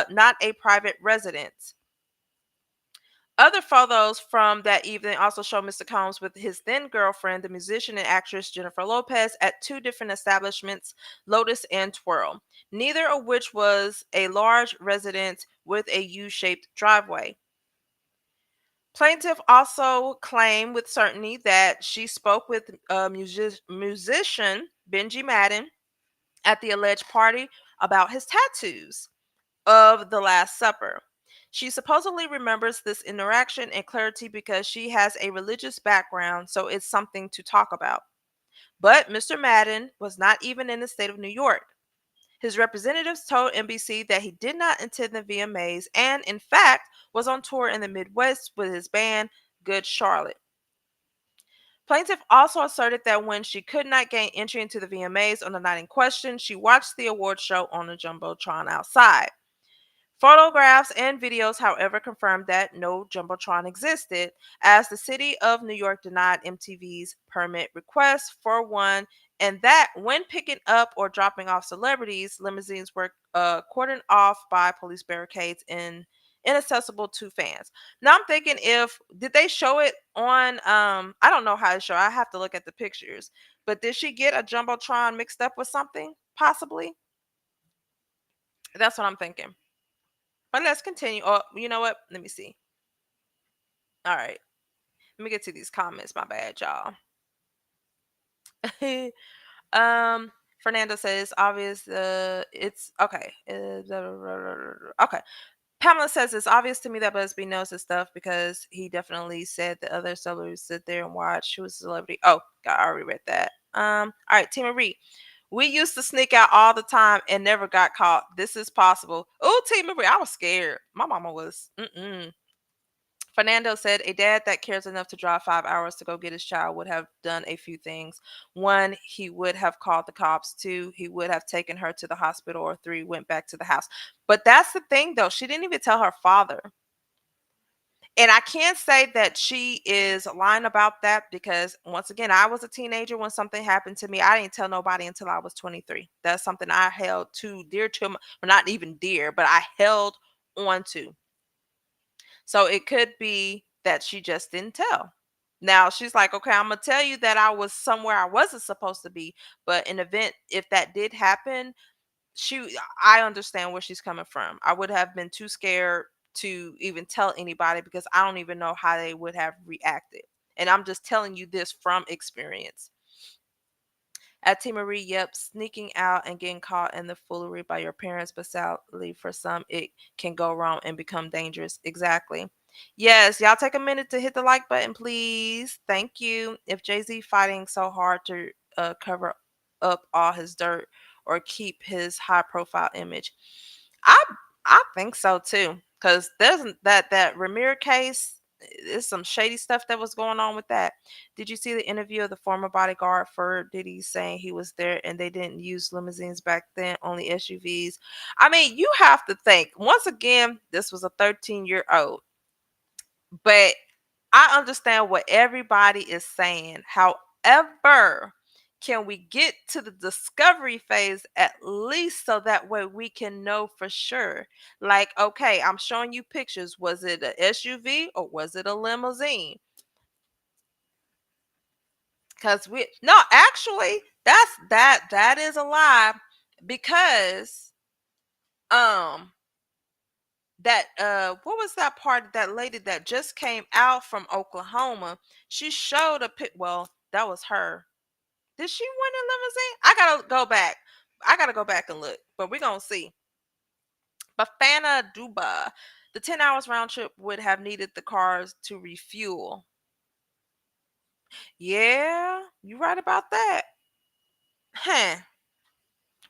Speaker 1: not a private residence. Other photos from that evening also show Mr. Combs with his then girlfriend, the musician and actress Jennifer Lopez, at two different establishments, Lotus and Twirl, neither of which was a large residence with a U-shaped driveway. Plaintiff also claimed with certainty that she spoke with musician Benji Madden at the alleged party about his tattoos of the Last Supper. She supposedly remembers this interaction in clarity because she has a religious background, so it's something to talk about. But Mr. Madden was not even in the state of New York. His representatives told NBC that he did not attend the VMAs and, in fact, was on tour in the Midwest with his band, Good Charlotte. Plaintiff also asserted that when she could not gain entry into the VMAs on the night in question, she watched the award show on the Jumbotron outside. Photographs and videos, however, confirmed that no Jumbotron existed, as the city of New York denied MTV's permit request for one, and that when picking up or dropping off celebrities, limousines were cordoned off by police barricades and inaccessible to fans. Now I'm thinking, if did they show it on? I don't know how to show. I have to look at the pictures. But did she get a Jumbotron mixed up with something? Possibly. That's what I'm thinking. But let's continue. Oh, you know what? Let me see. All right. Let me get to these comments. My bad, y'all. um, Fernando says obvious. It's okay. Okay. Pamela says it's obvious to me that Busby knows his stuff because he definitely said the other celebrities sit there and watch. Who was a celebrity? Oh, God, I already read that. All right, Tima Marie. We used to sneak out all the time and never got caught. This is possible. Oh, Tima Marie, I was scared. My mama was. Fernando said a dad that cares enough to drive 5 hours to go get his child would have done a few things. One, he would have called the cops. Two, he would have taken her to the hospital. Or three, went back to the house. But that's the thing, though. She didn't even tell her father. And I can't say that she is lying about that because, once again, I was a teenager when something happened to me. I didn't tell nobody until I was 23. That's something I held too dear to, well, not even dear, but I held on to. So it could be that she just didn't tell. Now she's like, okay, I'm gonna tell you that I was somewhere I wasn't supposed to be. But in event if that did happen, I understand where she's coming from. I would have been too scared to even tell anybody because I don't even know how they would have reacted. And I'm just telling you this from experience. At T. Marie, yep, sneaking out and getting caught in the foolery by your parents, but sadly for some, it can go wrong and become dangerous. Exactly. Yes, y'all take a minute to hit the like button, please. Thank you. If Jay-Z fighting so hard to cover up all his dirt or keep his high profile image, I I think so too. Cause there's that Ramir case. There's some shady stuff that was going on with that. Did you see the interview of the former bodyguard for Diddy saying he was there and they didn't use limousines back then, only SUVs? I mean, you have to think, once again, this was a 13-year-old. But I understand what everybody is saying. However, can we get to the discovery phase at least so that way we can know for sure? Like, okay, I'm showing you pictures. Was it a SUV or was it a limousine? Because we no, actually, that is a lie because um that what was that part, that lady that just came out from Oklahoma, she showed a pic. Well, that was her. Did she win a limousine? I gotta go back and look, but we're gonna see. Bafana Duba, the 10 hours round trip would have needed the cars to refuel. Yeah, you right about that. Huh.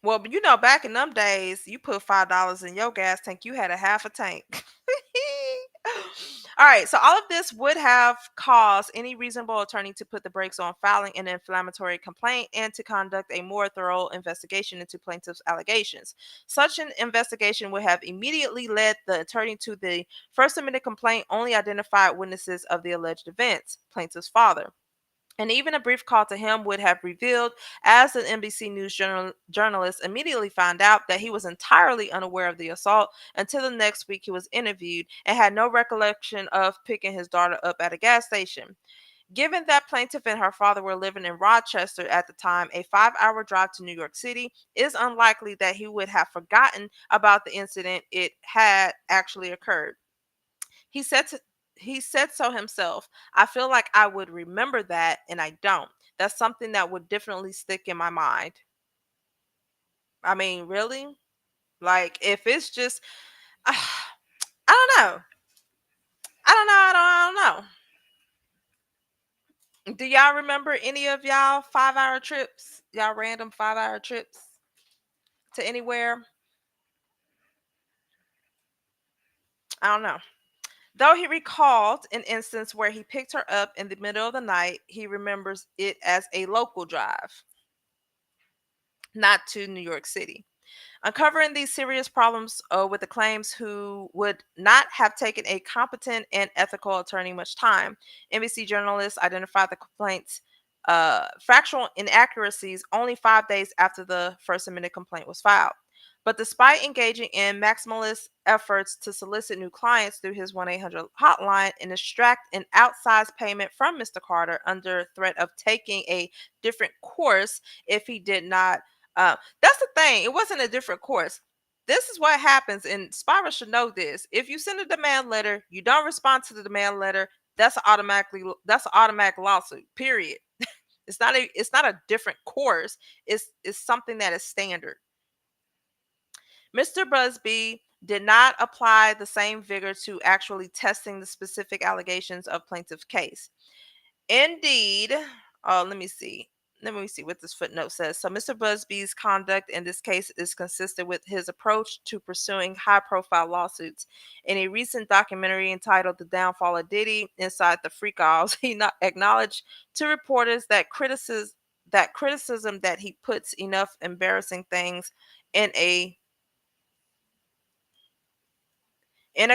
Speaker 1: Well, but back in them days, you put $5 in your gas tank, you had a half a tank. All right, so all of this would have caused any reasonable attorney to put the brakes on filing an inflammatory complaint and to conduct a more thorough investigation into plaintiff's allegations. Such an investigation would have immediately led the attorney to the first admitted complaint only identified witnesses of the alleged events, plaintiff's father. And even a brief call to him would have revealed, as an NBC News journalist immediately found out, that he was entirely unaware of the assault until the next week he was interviewed and had no recollection of picking his daughter up at a gas station. Given that plaintiff and her father were living in Rochester at the time, a 5-hour drive to New York City is unlikely that he would have forgotten about the incident it had actually occurred. He said to, he said so himself. I feel like I would remember that and I don't. That's something that would definitely stick in my mind. I mean, really? Like if it's just I don't know. I don't know. Do y'all remember any of y'all 5-hour trips? Y'all random 5-hour trips to anywhere? I don't know. Though he recalled an instance where he picked her up in the middle of the night, he remembers it as a local drive, not to New York City. Uncovering these serious problems with the claims who would not have taken a competent and ethical attorney much time. NBC journalists identified the complaint's factual inaccuracies only 5 days after the first admitted complaint was filed. But despite engaging in maximalist efforts to solicit new clients through his 1-800 hotline and extract an outsized payment from Mr. Carter under threat of taking a different course if he did not, that's the thing. It wasn't a different course. This is what happens, and Spira should know this. If you send a demand letter, you don't respond to the demand letter. That's an automatic lawsuit. Period. It's not a different course. It's something that is standard. Mr. Busby did not apply the same vigor to actually testing the specific allegations of plaintiff's case. Indeed, let me see. Let me see what this footnote says. So, Mr. Busby's conduct in this case is consistent with his approach to pursuing high profile lawsuits. In a recent documentary entitled The Downfall of Diddy Inside the Freak Offs, he not acknowledged to reporters that criticism that he puts enough embarrassing things in a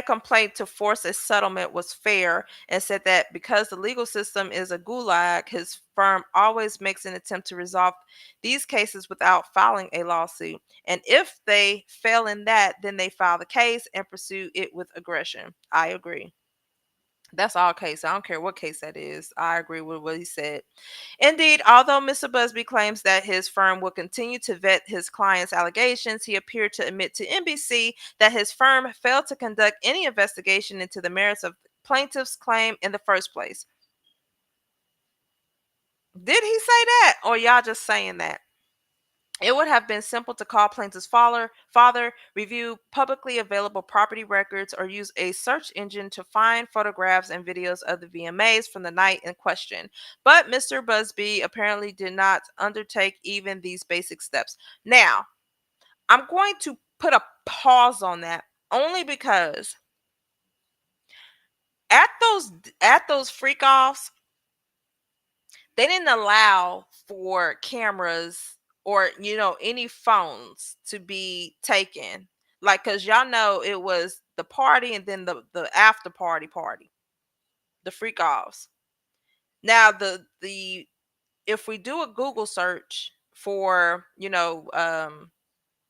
Speaker 1: complaint to force a settlement was fair, and said that because the legal system is a gulag, his firm always makes an attempt to resolve these cases without filing a lawsuit. And if they fail in that, then they file the case and pursue it with aggression. I agree. That's all case. I don't care what case that is. I agree with what he said. Indeed, although Mr. Busby claims that his firm will continue to vet his client's allegations, he appeared to admit to NBC that his firm failed to conduct any investigation into the merits of plaintiff's claim in the first place. Did he say that, or y'all just saying that? It would have been simple to call plaintiff's father, review publicly available property records, or use a search engine to find photographs and videos of the VMAs from the night in question. But Mr. Busby apparently did not undertake even these basic steps. Now, I'm going to put a pause on that only because at those freak offs, they didn't allow for cameras or any phones to be taken, like, because y'all know it was the party and then the after party. the freak offs. Now the if we do a Google search for,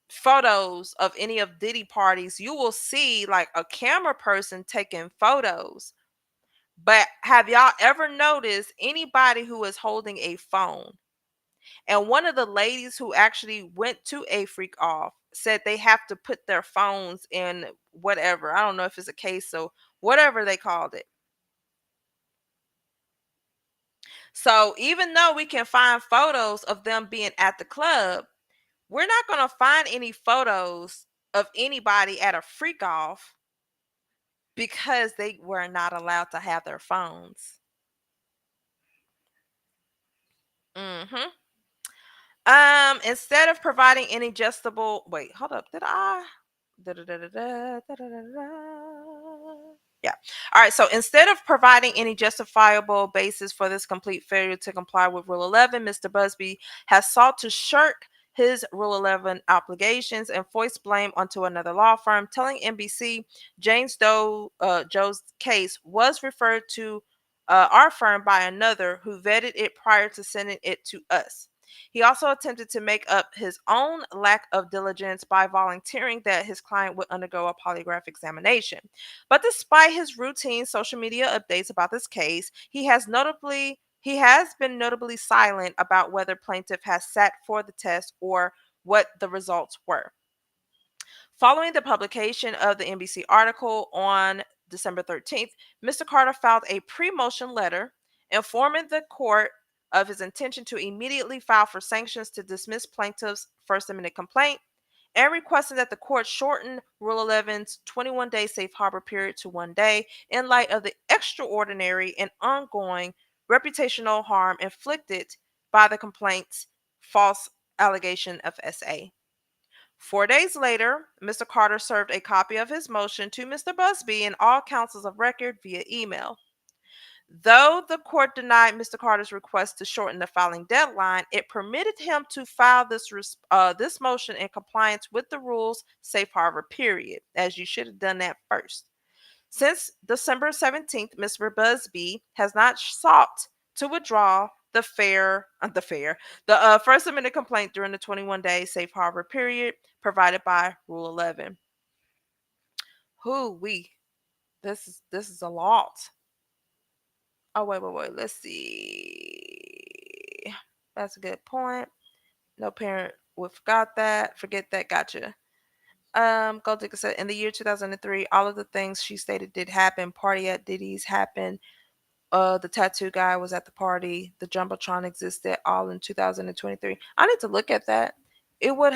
Speaker 1: photos of any of Diddy parties, you will see like a camera person taking photos. But have y'all ever noticed anybody who is holding a phone? And one of the ladies who actually went to a freak off said they have to put their phones in whatever. I don't know if it's a case, so whatever they called it. So even though we can find photos of them being at the club, we're not going to find any photos of anybody at a freak off because they were not allowed to have their phones. Mhm. Instead of providing any adjustable, wait, hold up, did I? Da-da-da-da-da, da-da-da-da. Yeah. All right. So instead of providing any justifiable basis for this complete failure to comply with Rule 11, Mr. Buzbee has sought to shirk his Rule 11 obligations and foist blame onto another law firm, telling NBC Joe's case was referred to our firm by another who vetted it prior to sending it to us. He also attempted to make up his own lack of diligence by volunteering that his client would undergo a polygraph examination. But despite his routine social media updates about this case, he has been notably silent about whether plaintiff has sat for the test or what the results were. Following the publication of the NBC article on December 13th, Mr. Carter filed a pre-motion letter informing the court of his intention to immediately file for sanctions to dismiss plaintiff's First Amendment complaint and requesting that the court shorten Rule 11's 21-day safe harbor period to 1 day in light of the extraordinary and ongoing reputational harm inflicted by the complaint's false allegation of SA. 4 days later, Mr. Carter served a copy of his motion to Mr. Buzbee and all counsels of record via email. Though the court denied Mr. Carter's request to shorten the filing deadline, it permitted him to file this motion in compliance with the rules safe harbor period, as you should have done that first. Since December 17th, Mr. Buzbee has not sought to withdraw the First Amendment complaint during the 21-day safe harbor period provided by Rule 11. This is a lot. Oh, wait. Let's see. That's a good point. No parent would forget that. Gotcha. Gold Digger said in the year 2003, all of the things she stated did happen. Party at Diddy's happened. The tattoo guy was at the party. The Jumbotron existed all in 2023. I need to look at that. It would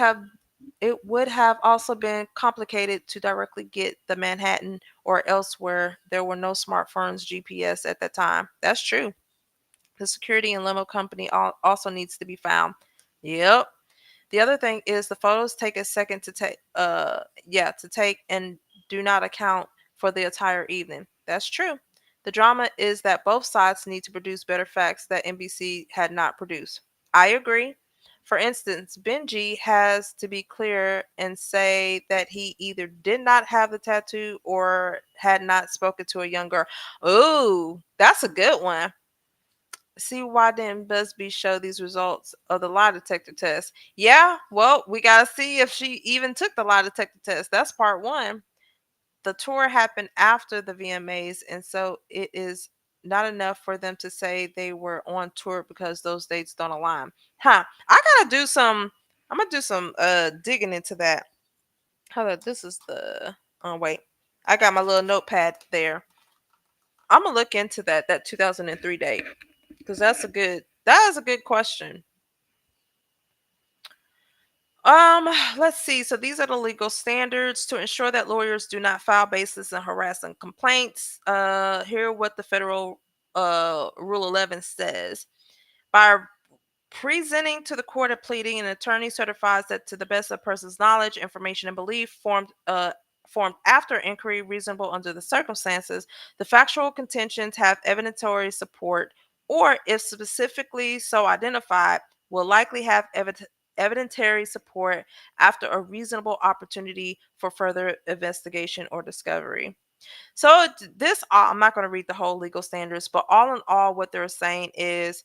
Speaker 1: have also been complicated to directly get the Manhattan or elsewhere. There were no smartphones, GPS at that time. That's true. The security and limo company also needs to be found. Yep. The other thing is the photos take a second to take and do not account for the entire evening. That's true. The drama is that both sides need to produce better facts that NBC had not produced. I agree. For instance, Benji has to be clear and say that he either did not have the tattoo or had not spoken to a young girl. Ooh, that's a good one. See, why didn't Busby show these results of the lie detector test? Yeah, well, we got to see if she even took the lie detector test. That's part one. The tour happened after the VMAs, and so it is not enough for them to say they were on tour because those dates don't align. Huh. I'm gonna do some digging into that. Hold up, this is the wait. I got my little notepad there. I'm gonna look into that 2003 date because that is a good question. Um, let's see. So these are the legal standards to ensure that lawyers do not file baseless and harassing complaints. Here what the federal Rule 11 says. By presenting to the court a pleading, an attorney certifies that to the best of person's knowledge, information, and belief formed after inquiry reasonable under the circumstances, the factual contentions have evidentiary support, or if specifically so identified, will likely have evidentiary support after a reasonable opportunity for further investigation or discovery. So I'm not going to read the whole legal standards, but all in all, what they're saying is,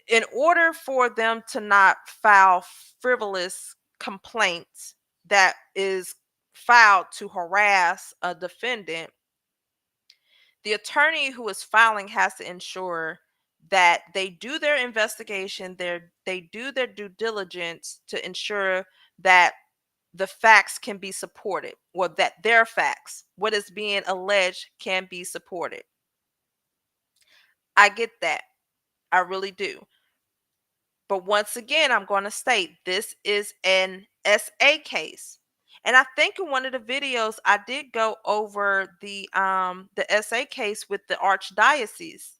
Speaker 1: in order for them to not file frivolous complaints that is filed to harass a defendant, the attorney who is filing has to ensure that they do their investigation, they do their due diligence to ensure that the facts can be supported, or that their facts, what is being alleged, can be supported. I get that. I really do. But once again, I'm going to state this is an SA case. And I think in one of the videos I did go over the SA case with the archdiocese.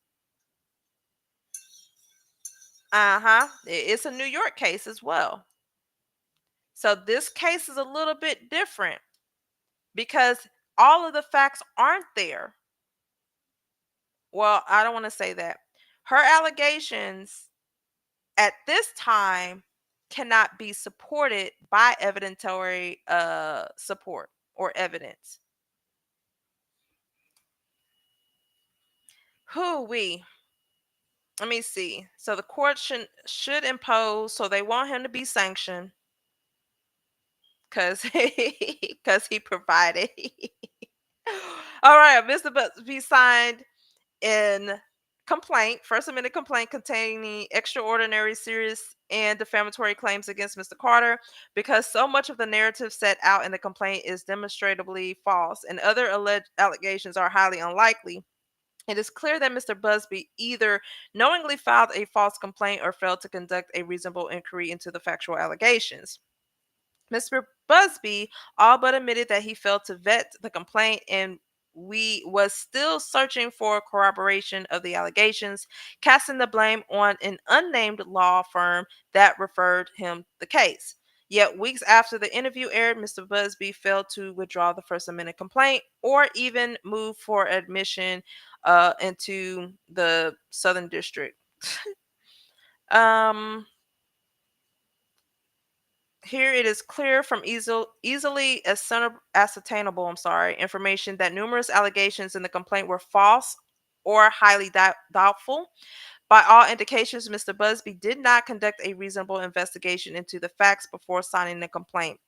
Speaker 1: Uh-huh. It's a New York case as well. So this case is a little bit different because all of the facts aren't there. Well, I don't want to say that. Her allegations at this time cannot be supported by evidentiary support or evidence. Who we? Let me see. So the court should impose. So they want him to be sanctioned because he provided. All right, Mr. Buzbee signed in complaint, First Amendment complaint containing extraordinary, serious, and defamatory claims against Mr. Carter, because so much of the narrative set out in the complaint is demonstrably false and other alleged allegations are highly unlikely. It is clear that Mr. Buzbee either knowingly filed a false complaint or failed to conduct a reasonable inquiry into the factual allegations. Mr. Buzbee all but admitted that he failed to vet the complaint and we was still searching for corroboration of the allegations, casting the blame on an unnamed law firm that referred him the case. Yet weeks after the interview aired, Mr. Buzbee failed to withdraw the First Amendment complaint or even move for admission into the Southern District. um Here it is clear from easily ascertainable, information that numerous allegations in the complaint were false or highly doubtful. By all indications, Mr. Buzbee did not conduct a reasonable investigation into the facts before signing the complaint.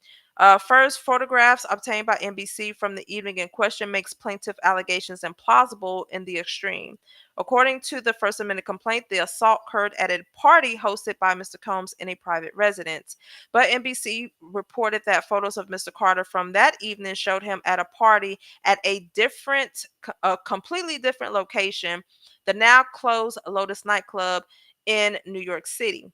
Speaker 1: First, photographs obtained by NBC from the evening in question makes plaintiff allegations implausible in the extreme. According to the First Amendment complaint, the assault occurred at a party hosted by Mr. Combs in a private residence. But NBC reported that photos of Mr. Carter from that evening showed him at a party at a completely different location, the now closed Lotus nightclub in New York City.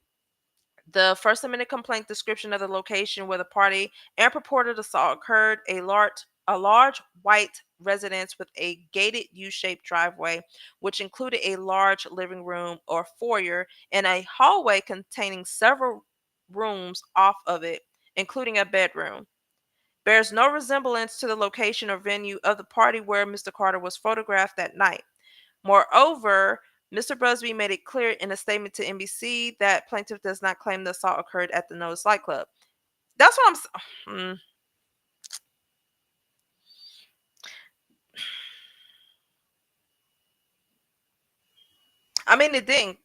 Speaker 1: The First Amendment complaint description of the location where the party and purported assault occurred, a large white residence with a gated U-shaped driveway, which included a large living room or foyer and a hallway containing several rooms off of it, including a bedroom, bears no resemblance to the location or venue of the party where Mr. Carter was photographed that night. Moreover, Mr. Busby made it clear in a statement to NBC that plaintiff does not claim the assault occurred at the Notice Light Club. That's what I'm. I mean, it didn't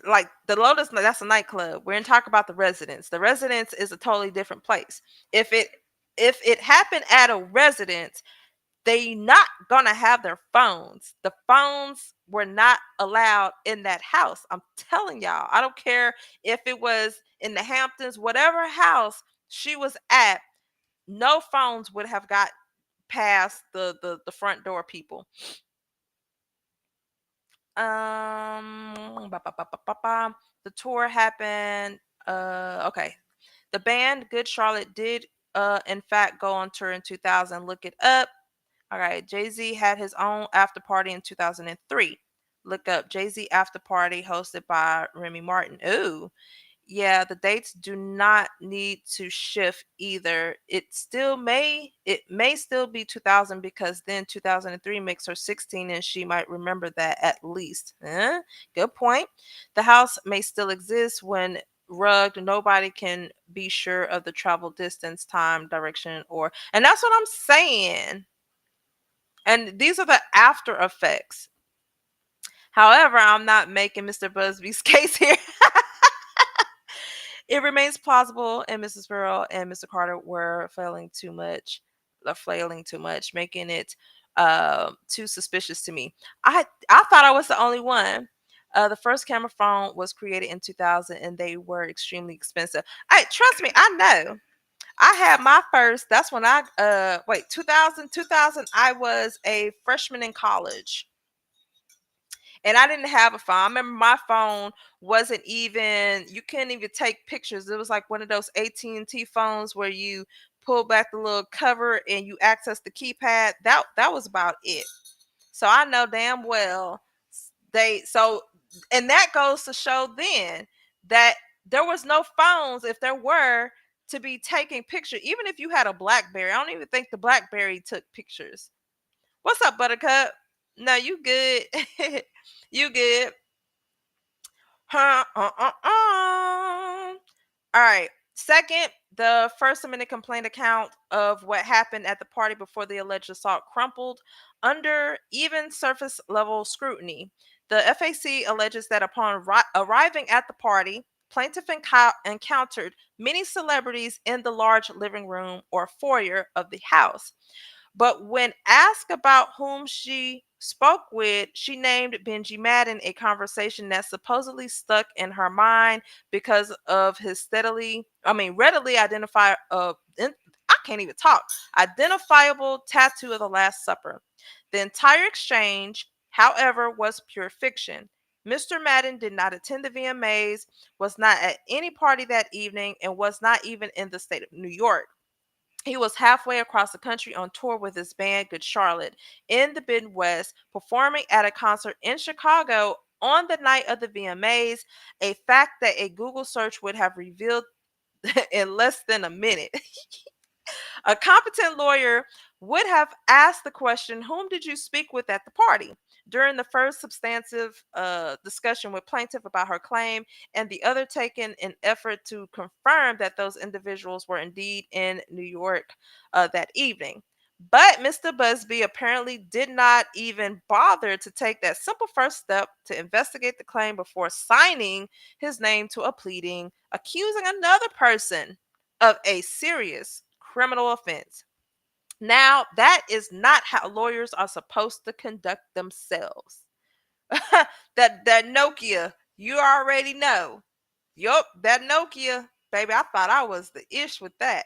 Speaker 1: like the Lotus. That's a nightclub. We're gonna talk about the residence. The residence is a totally different place. If it happened at a residence, they not gonna have their phones. The phones were not allowed in that house. I'm telling y'all. I don't care if it was in the Hamptons, whatever house she was at, no phones would have got past the front door people. Ba, ba, ba, ba, ba, ba. The tour happened. Okay. The band Good Charlotte did in fact go on tour in 2000. Look it up. All right, Jay-Z had his own after party in 2003. Look up Jay-Z after party hosted by Remy Martin. Ooh, yeah, the dates do not need to shift either. It may still be 2000 because then 2003 makes her 16 and she might remember that at least. Good point. The house may still exist when rugged. Nobody can be sure of the travel distance, time, direction, and that's what I'm saying. And these are the after effects. However, I'm not making Mr. Busby's case here. It remains plausible, and Mrs. Spiro and Mr. Carter were flailing too much, making it too suspicious to me. I thought I was the only one. The first camera phone was created in 2000, and they were extremely expensive. Hey, trust me, I know. I had my first. That's when I 2000. I was a freshman in college, and I didn't have a phone. I remember my phone wasn't even, you couldn't even take pictures. It was like one of those AT&T phones where you pull back the little cover and you access the keypad. That was about it. So I know damn well they so and that goes to show then that there was no phones, if there were, to be taking pictures. Even if you had a BlackBerry, I don't even think the BlackBerry took pictures. What's up, Buttercup? No, you good. You good. Huh? All right. Second, the First Amendment complaint account of what happened at the party before the alleged assault crumpled under even surface level scrutiny. The FAC alleges that upon arriving at the party, plaintiff encountered many celebrities in the large living room or foyer of the house. But when asked about whom she spoke with, she named Benji Madden, a conversation that supposedly stuck in her mind because of his readily I can't even talk, identifiable tattoo of the Last Supper. The entire exchange, however, was pure fiction. Mr. Madden did not attend the VMAs, was not at any party that evening, and was not even in the state of New York. He was halfway across the country on tour with his band Good Charlotte in the Midwest, performing at a concert in Chicago on the night of the VMAs, a fact that a Google search would have revealed in less than a minute. A competent lawyer would have asked the question, whom did you speak with at the party? During the first substantive discussion with plaintiff about her claim, and the other taken in effort to confirm that those individuals were indeed in New York that evening. But Mr. Buzbee apparently did not even bother to take that simple first step to investigate the claim before signing his name to a pleading accusing another person of a serious criminal offense. Now, that is not how lawyers are supposed to conduct themselves. That Nokia, you already know. Yup, that Nokia, baby, I thought I was the ish with that.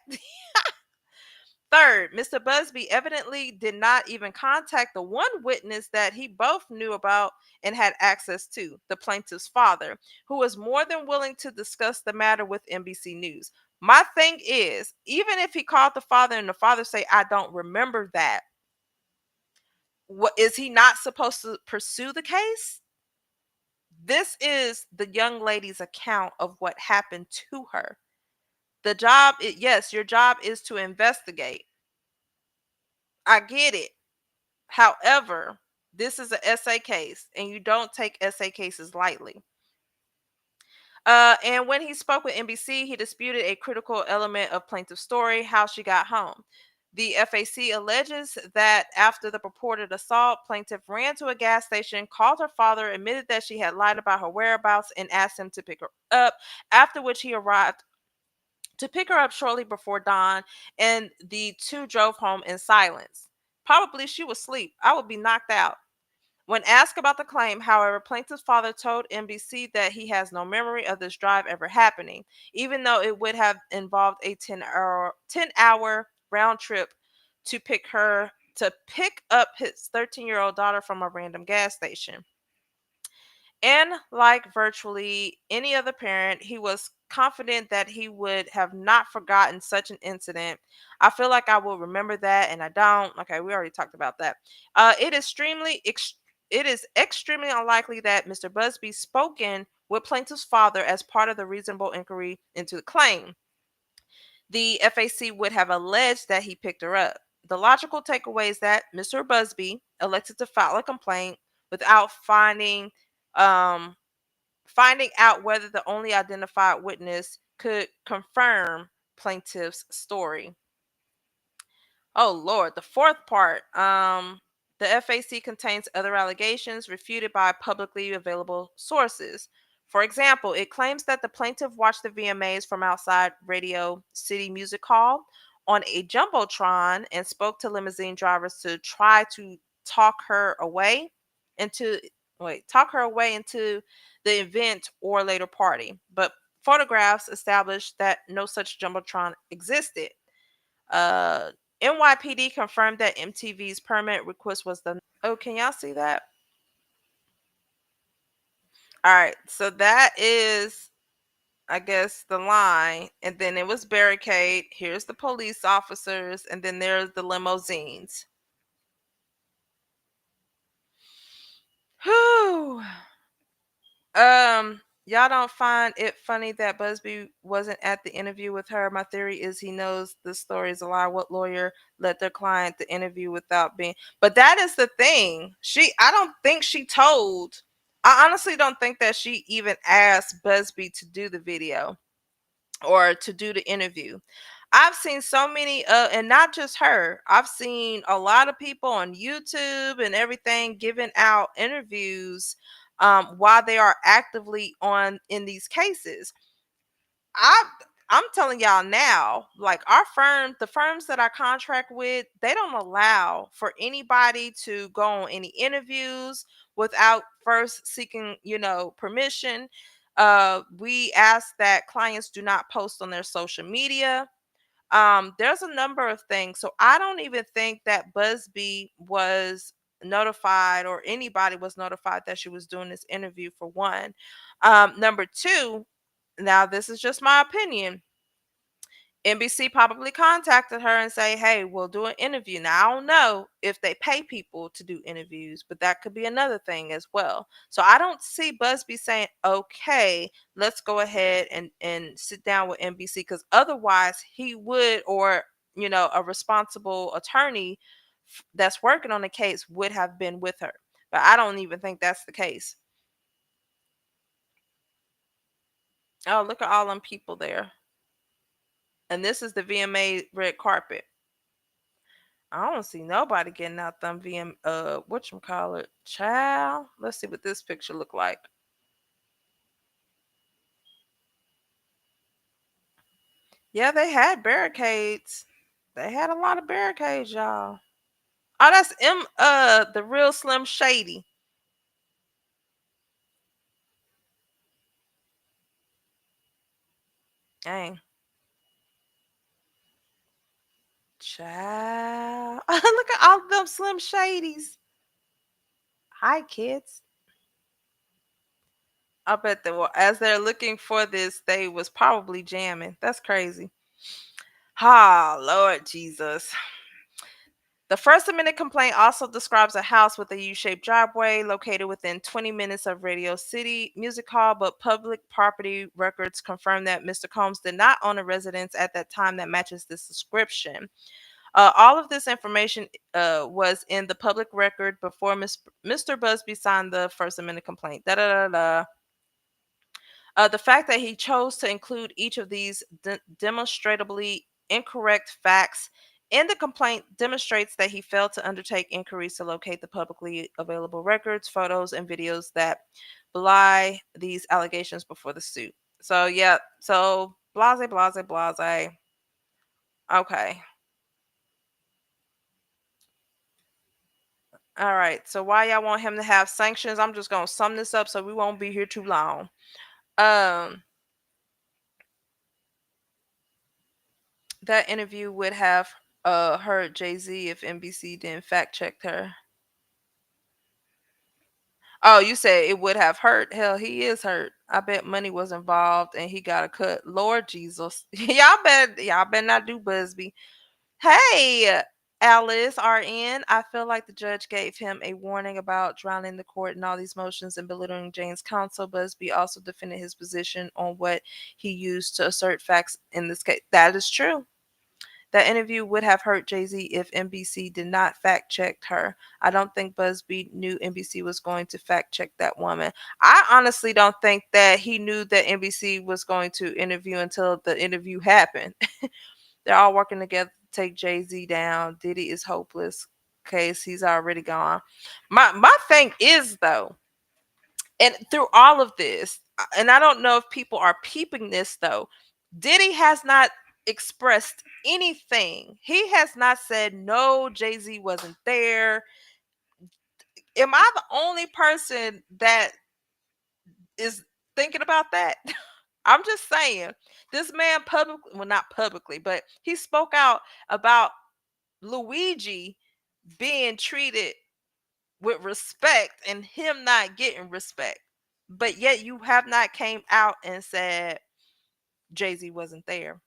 Speaker 1: Third, Mr. Busby evidently did not even contact the one witness that he both knew about and had access to, the plaintiff's father, who was more than willing to discuss the matter with NBC News. My thing is, even if he called the father and the father say, I don't remember that, what is he not supposed to pursue the case? This is the young lady's account of what happened to her. The job, yes, your job is to investigate. I get it. However, this is an essay case, and you don't take essay cases lightly. And when he spoke with NBC, he disputed a critical element of plaintiff's story, how she got home. The FAC alleges that after the purported assault, plaintiff ran to a gas station, called her father, admitted that she had lied about her whereabouts, and asked him to pick her up, after which he arrived to pick her up shortly before dawn, and the two drove home in silence. Probably she was asleep. I would be knocked out. When asked about the claim, however, plaintiff's father told NBC that he has no memory of this drive ever happening, even though it would have involved a 10-hour round trip to pick up his 13-year-old daughter from a random gas station. And like virtually any other parent, he was confident that he would have not forgotten such an incident. I feel like I will remember that, and I don't. Okay, we already talked about that. It is extremely unlikely that Mr. Busby spoken with plaintiff's father as part of the reasonable inquiry into the claim. The FAC would have alleged that he picked her up. The logical takeaway is that Mr. Busby elected to file a complaint without um, finding out whether the only identified witness could confirm plaintiff's story. Oh Lord, the fourth part. The FAC contains other allegations refuted by publicly available sources. For example, it claims that the plaintiff watched the VMAs from outside Radio City Music Hall on a jumbotron and spoke to limousine drivers to try to talk her away into talk her away into the event or later party. But photographs established that no such jumbotron existed. Uh, NYPD confirmed that MTV's permit request was the. Oh, can y'all see that? All right, so that is, I guess, the line, and then it was barricade. Here's the police officers, and then there's the limousines. Whew. Y'all don't find it funny that Busby wasn't at the interview with her? My theory is he knows the story is a lie. What lawyer let their client the interview without being? But that is the thing. I don't think she told. I honestly don't think that she even asked Busby to do the video or to do the interview. I've seen so many and not just her. I've seen a lot of people on YouTube and everything giving out interviews while they are actively on in these cases. I I'm telling y'all now, like our firm, the firms that I contract with, they don't allow for anybody to go on any interviews without first seeking, permission. We ask that clients do not post on their social media. There's a number of things. So I don't even think that Busby was notified or anybody was notified that she was doing this interview, for one. Number two, now this is just my opinion. NBC probably contacted her and say, "Hey, we'll do an interview." Now I don't know if they pay people to do interviews, but that could be another thing as well. So I don't see Busby saying, "Okay, let's go ahead and sit down with NBC," because otherwise he would, or a responsible attorney that's working on the case would have been with her. But I don't even think that's the case. Oh, look at all them people there. And this is the VMA red carpet. I don't see nobody getting out them whatchamacallit, child. Let's see what this picture look like. Yeah, they had barricades. They had a lot of barricades, y'all. Oh, that's the real Slim Shady. Dang. Child. Look at all of them Slim Shadies. Hi, kids. I bet as they're looking for this, they was probably jamming. That's crazy. Ah, Lord Jesus. The First Amendment complaint also describes a house with a U-shaped driveway located within 20 minutes of Radio City Music Hall, but public property records confirm that Mr. Combs did not own a residence at that time that matches this description. All of this information was in the public record before Mr. Busby signed the First Amendment complaint. Da da da da. The fact that he chose to include each of these demonstrably incorrect facts in the complaint demonstrates that he failed to undertake inquiries to locate the publicly available records, photos, and videos that belie these allegations before the suit. So, yeah, so blase, blase, blase. Okay. All right. So, why y'all want him to have sanctions? I'm just going to sum this up so we won't be here too long. Um, That interview would have hurt Jay-Z if NBC didn't fact check her. Oh, you said it would have hurt. Hell, he is hurt. I bet money was involved and he got a cut. Lord Jesus. y'all better not do Busby. Hey, Alice RN. I feel like the judge gave him a warning about drowning the court in all these motions and belittling Jane's counsel. Busby also defended his position on what he used to assert facts in this case. That is true. That interview would have hurt Jay-Z if NBC did not fact check her. I don't think Busby knew NBC was going to fact check that woman. I honestly don't think that he knew that NBC was going to interview until the interview happened. They're all working together to take Jay-Z down. Diddy is hopeless. case, he's already gone. My thing is though, and through all of this, and I don't know if people are peeping this though, Diddy has not expressed anything. He has not said no, Jay-Z wasn't there. Am I the only person that is thinking about that? I'm just saying, this man publicly, well, not publicly, but he spoke out about Luigi being treated with respect and him not getting respect. But yet you have not came out and said Jay-Z wasn't there.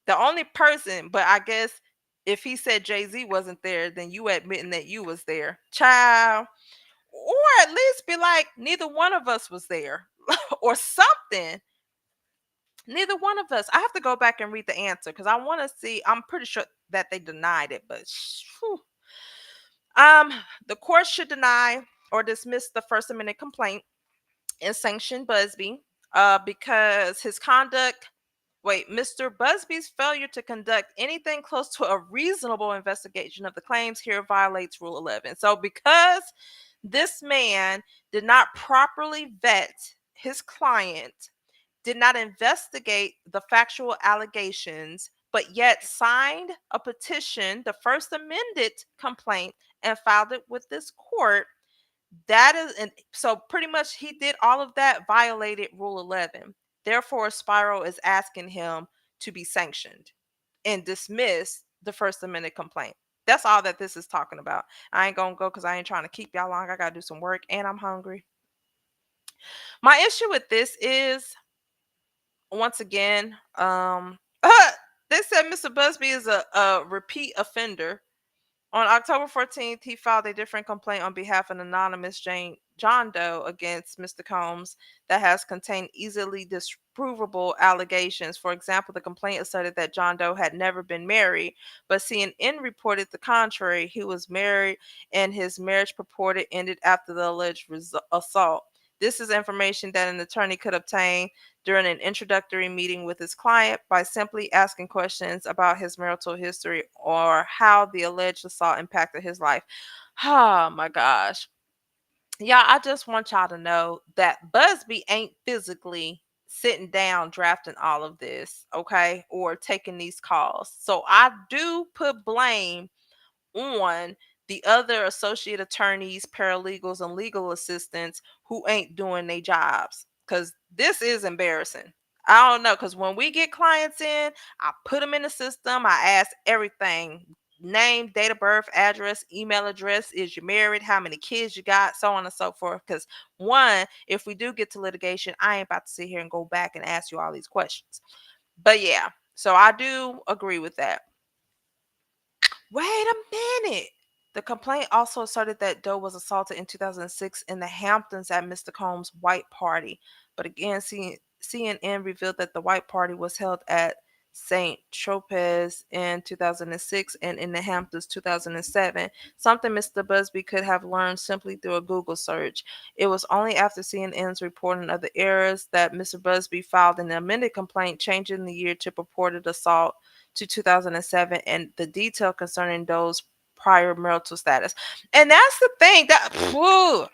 Speaker 1: The only person, but I guess if he said Jay-Z wasn't there, then you admitting that you was there. Child. Or at least be like, neither one of us was there. Or something. Neither one of us. I have to go back and read the answer because I want to see. I'm pretty sure that they denied it, but whew. um, the court should deny or dismiss the First Amendment complaint and sanction Buzbee, because his conduct. Wait, Mr. Busby's failure to conduct anything close to a reasonable investigation of the claims here violates Rule 11. So, because this man did not properly vet his client, did not investigate the factual allegations, but yet signed a petition, the first amended complaint, and filed it with this court. That is, and so pretty much he did all of that, violated Rule 11. Therefore, Spiro is asking him to be sanctioned and dismiss the first amended complaint. That's all that this is talking about. I ain't gonna go because I ain't trying to keep y'all long. I gotta do some work and I'm hungry. My issue with this is, once again, they said Mr. Busby is a repeat offender. On October 14th, he filed a different complaint on behalf of an anonymous John Doe against Mr. Combs that has contained easily disprovable allegations. For example, the complaint asserted that John Doe had never been married, but CNN reported the contrary. He was married and his marriage purported ended after the alleged assault. This is information that an attorney could obtain during an introductory meeting with his client by simply asking questions about his marital history or how the alleged assault impacted his life. Oh my gosh. Yeah, I just want y'all to know that Busby ain't physically sitting down drafting all of this, okay, or taking these calls. So I do put blame on the other associate attorneys, paralegals, and legal assistants who ain't doing their jobs. Because this is embarrassing. I don't know. Because when we get clients in, I put them in the system. I ask everything: name, date of birth, address, email address. Is you married? How many kids you got? So on and so forth. Because one, if we do get to litigation, I ain't about to sit here and go back and ask you all these questions. But yeah, so I do agree with that. Wait a minute. The complaint also asserted that Doe was assaulted in 2006 in the Hamptons at Mr. Combs' white party. But again, CNN revealed that the white party was held at St. Tropez in 2006 and in the Hamptons 2007, something Mr. Busby could have learned simply through a Google search. It was only after CNN's reporting of the errors that Mr. Busby filed an amended complaint changing the year to purported assault to 2007 and the detail concerning those prior marital status. And that's the thing that whew,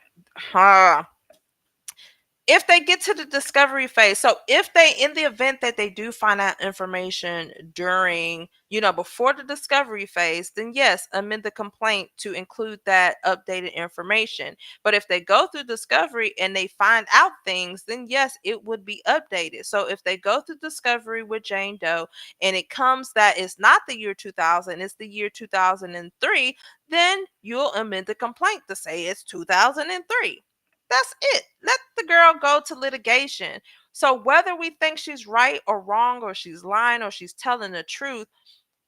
Speaker 1: if they get to the discovery phase, so if they, in the event that they do find out information during, before the discovery phase, then yes, amend the complaint to include that updated information. But if they go through discovery and they find out things, then yes, it would be updated. So if they go through discovery with Jane Doe and it comes that it's not the year 2000, it's the year 2003, then you'll amend the complaint to say it's 2003. That's it. Let the girl go to litigation. So whether we think she's right or wrong, or she's lying or she's telling the truth,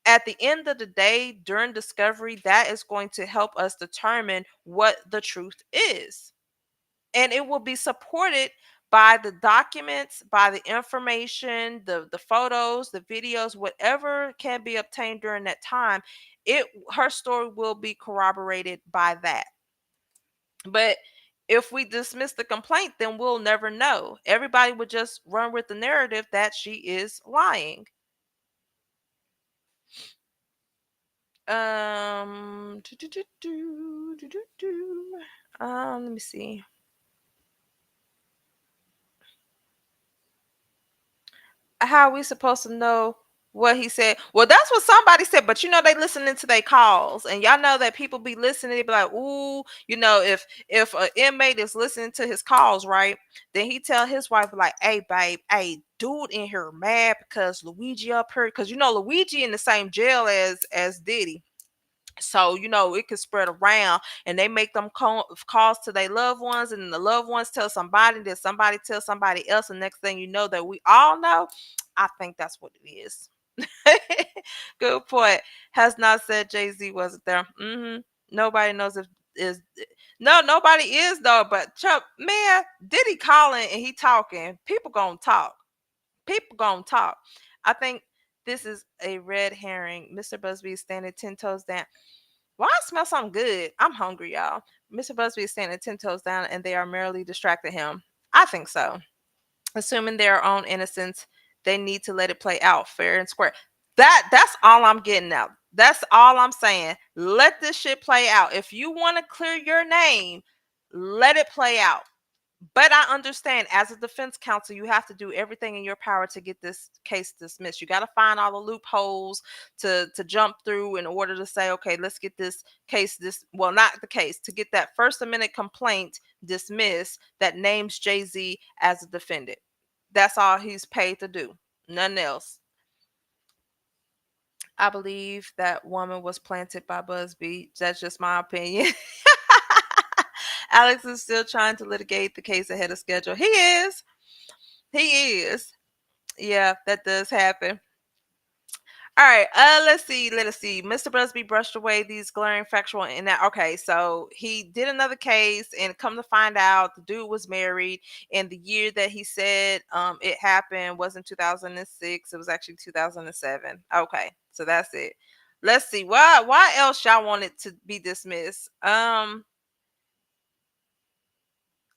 Speaker 1: at the end of the day, during discovery, that is going to help us determine what the truth is. And it will be supported by the documents, by the information, the photos, the videos, whatever can be obtained during that time. Her story will be corroborated by that. But if we dismiss the complaint, then we'll never know. Everybody would just run with the narrative that she is lying. Do, do, do, do, do, do, do. Let me see. How are we supposed to know what he said? Well, that's what somebody said, but they listening to their calls, and y'all know that people be listening. They be like, "Ooh, if an inmate is listening to his calls, right? Then he tell his wife like, "Hey, babe, hey, dude in here mad because Luigi up here, because Luigi in the same jail as Diddy." So it could spread around, and they make them calls to their loved ones, and the loved ones tell somebody, then somebody tell somebody else, and next thing you know, that we all know. I think that's what it is. Good point. Has not said Jay-Z wasn't there. Nobody knows if is no, nobody is though. But Chuck, man, Diddy calling and he talking, people gonna talk. People gonna talk. I think this is a red herring. Mr. Busby is standing 10 toes down. Well, I smell something good. I'm hungry, y'all. Mr. Busby is standing 10 toes down, and they are merely distracting him. I think so. Assuming their own innocence, they need to let it play out fair and square. That's all I'm getting out. That's all I'm saying. Let this shit play out. If you want to clear your name, let it play out. But I understand, as a defense counsel, you have to do everything in your power to get this case dismissed. You got to find all the loopholes to jump through in order to say, okay, let's get this case not the case, to get that First Amendment complaint dismissed that names Jay-Z as a defendant. That's all he's paid to do. Nothing else. I believe that woman was planted by Buzbee. That's just my opinion. Alex is still trying to litigate the case ahead of schedule. He is. He is. Yeah, that does happen. All right. Let's see. Let's see. Mr. Busby brushed away these glaring factual and that. Okay, so he did another case, and come to find out, the dude was married, and the year that he said it happened wasn't 2006. It was actually 2007. Okay, so that's it. Let's see. Why else y'all want it to be dismissed?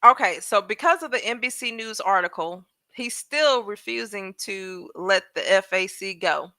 Speaker 1: Okay, so because of the NBC News article, he's still refusing to let the FAC go.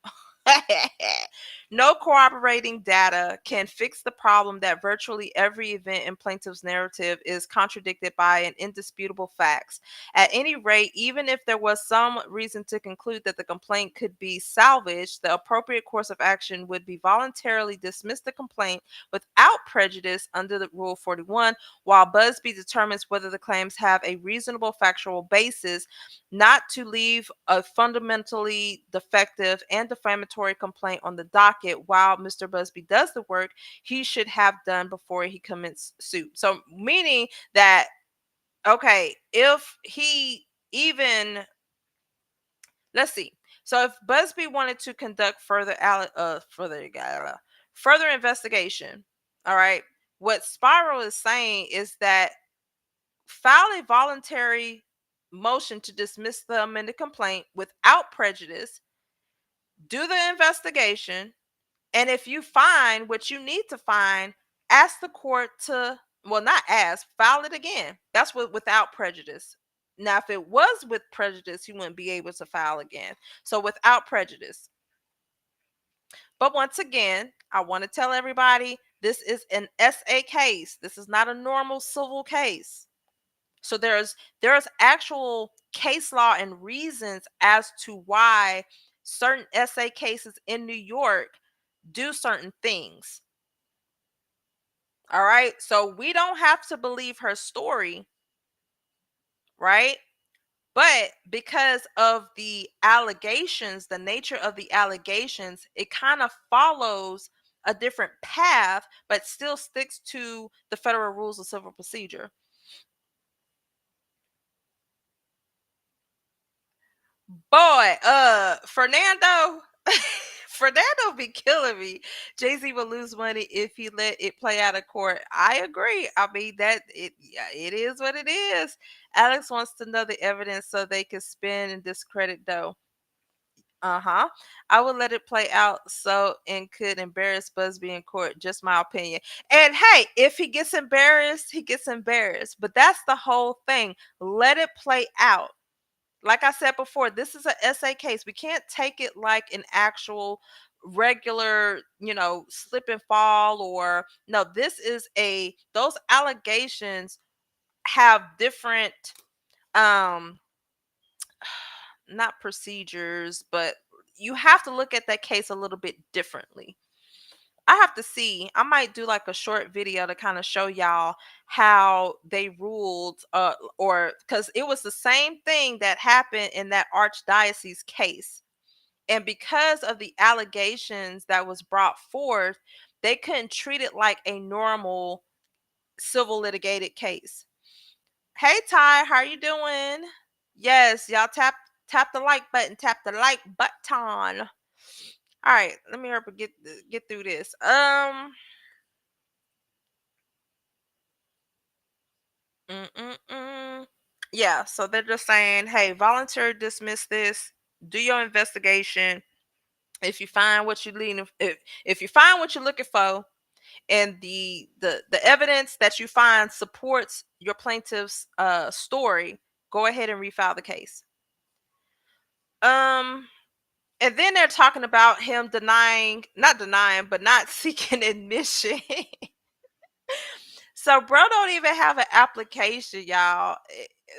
Speaker 1: No corroborating data can fix the problem that virtually every event in plaintiff's narrative is contradicted by an indisputable facts. At any rate, even if there was some reason to conclude that the complaint could be salvaged, the appropriate course of action would be voluntarily dismiss the complaint without prejudice under the Rule 41, while Busby determines whether the claims have a reasonable factual basis, not to leave a fundamentally defective and defamatory complaint on the docket while Mr. Busby does the work he should have done before he commits suit. So, meaning that, okay, if he even, let's see. So, if Busby wanted to conduct further investigation, all right, what Spiro is saying is that file a voluntary motion to dismiss the amended complaint without prejudice, do the investigation, and if you find what you need to find, ask the court to, well, not ask, file it again. That's what without prejudice. Now, if it was with prejudice, you wouldn't be able to file again. So without prejudice. But once again, I want to tell everybody this is an SA case. This is not a normal civil case. So there's actual case law and reasons as to why certain SA cases in New York do certain things. All right. So we don't have to believe her story, right? But because of the allegations, the nature of the allegations, it kind of follows a different path, but still sticks to the federal rules of civil procedure. Boy, Fernando, Fernando be killing me. Jay-Z will lose money if he let it play out of court. I agree. I mean, yeah, it is what it is. Alex wants to know the evidence so they can spin and discredit Doe. Uh-huh. I would let it play out so and could embarrass Busby in court. Just my opinion. And hey, if he gets embarrassed, he gets embarrassed. But that's the whole thing. Let it play out. Like I said before, this is a SA case. We can't take it like an actual regular, slip and fall, or no, this is those allegations have different, um not procedures, but you have to look at that case a little bit differently. I have to see. I might do like a short video to kind of show y'all how they ruled, or because it was the same thing that happened in that archdiocese case. And because of the allegations that was brought forth, they couldn't treat it like a normal civil litigated case. Hey Ty, how you doing? Yes, y'all tap the like button, tap the like button. All right, let me hurry up and get through this. Yeah, so they're just saying, hey, volunteer dismiss this, do your investigation. If you find what you leading, if you find what you're looking for, and the evidence that you find supports your plaintiff's story, go ahead and refile the case. Um, and then they're talking about him not denying, but not seeking admission. So bro don't even have an application, y'all.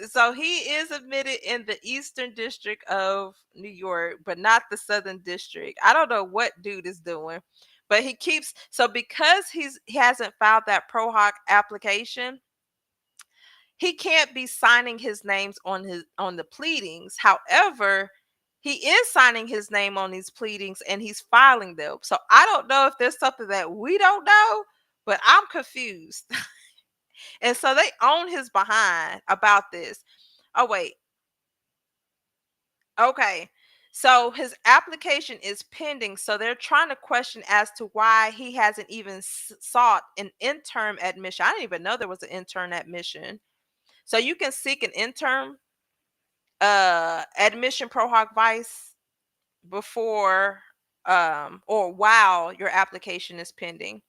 Speaker 1: So he is admitted in the Eastern District of New York, but not the Southern District. I don't know what dude is doing, but he keeps, so because he hasn't filed that Pro Hoc application, he can't be signing his names on the pleadings. However, he is signing his name on these pleadings and he's filing them. So I don't know if there's something that we don't know, but I'm confused. And so they own his behind about this. Oh, wait. Okay. So his application is pending. So they're trying to question as to why he hasn't even sought an interim admission. I didn't even know there was an intern admission. So you can seek an interim admission pro hoc vice before or while your application is pending.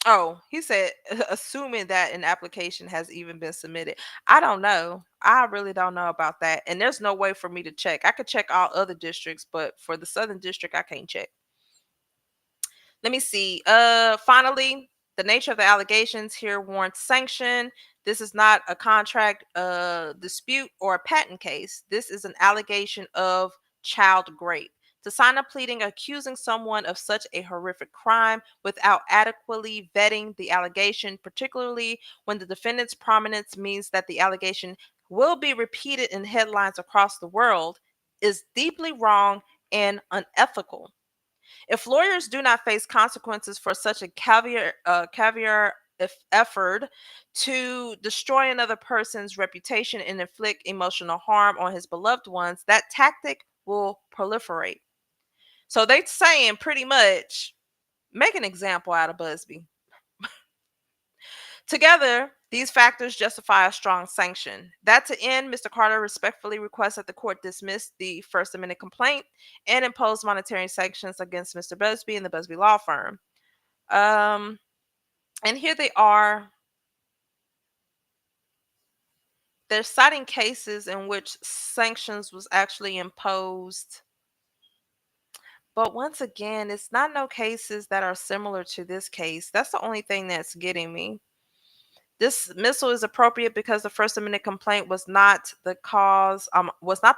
Speaker 1: Oh, he said, assuming that an application has even been submitted. I don't know. I really don't know about that. And there's no way for me to check. I could check all other districts, but for the Southern District, I can't check. Let me see. Finally, the nature of the allegations here warrants sanction. This is not a contract dispute or a patent case. This is an allegation of child rape. To sign a pleading accusing someone of such a horrific crime without adequately vetting the allegation, particularly when the defendant's prominence means that the allegation will be repeated in headlines across the world, is deeply wrong and unethical. If lawyers do not face consequences for such a caviar effort to destroy another person's reputation and inflict emotional harm on his beloved ones, that tactic will proliferate. So they're saying pretty much make an example out of Busby. Together, these factors justify a strong sanction. That to end, Mr. Carter respectfully requests that the court dismiss the First Amendment complaint and impose monetary sanctions against Mr. Buzbee and the Buzbee law firm. Um, and here they are. They're citing cases in which sanctions was actually imposed. But once again, it's not no cases that are similar to this case. That's the only thing that's getting me. This dismissal is appropriate because the First Amendment complaint was not the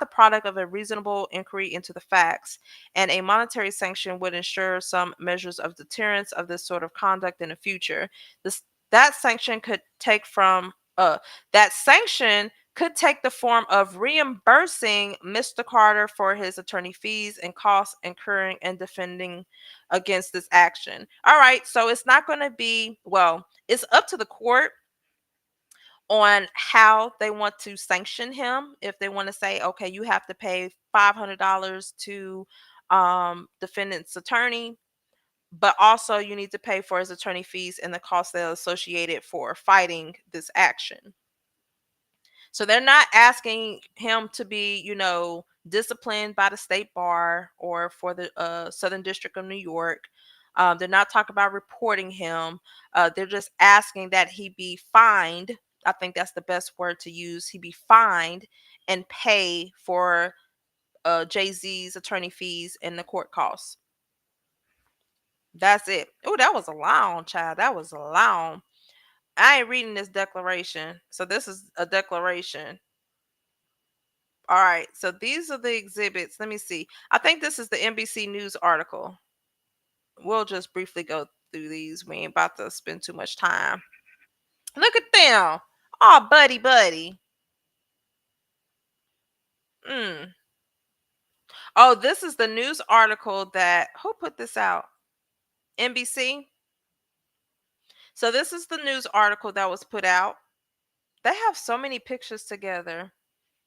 Speaker 1: product of a reasonable inquiry into the facts, and a monetary sanction would ensure some measures of deterrence of this sort of conduct in the future. This that sanction could take from that sanction could take the form of reimbursing Mr. Carter for his attorney fees and costs incurring and defending against this action. All right, so it's not going to be, well, it's up to the court on how they want to sanction him. If they want to say, okay, you have to pay $500 to defendant's attorney, but also you need to pay for his attorney fees and the costs that are associated for fighting this action. So they're not asking him to be, disciplined by the state bar or for the Southern District of New York. They're not talking about reporting him. They're just asking that he be fined. I think that's the best word to use. He be fined and pay for Jay-Z's attorney fees and the court costs. That's it. Oh, that was a long, child. That was a long. I ain't reading this declaration. So this is a declaration. All right. So these are the exhibits. Let me see. I think this is the NBC News article. We'll just briefly go through these. We ain't about to spend too much time. Look at them. Oh, buddy, buddy. Mm. Oh, this is the news article that who put this out? NBC. So this is the news article that was put out. They have so many pictures together,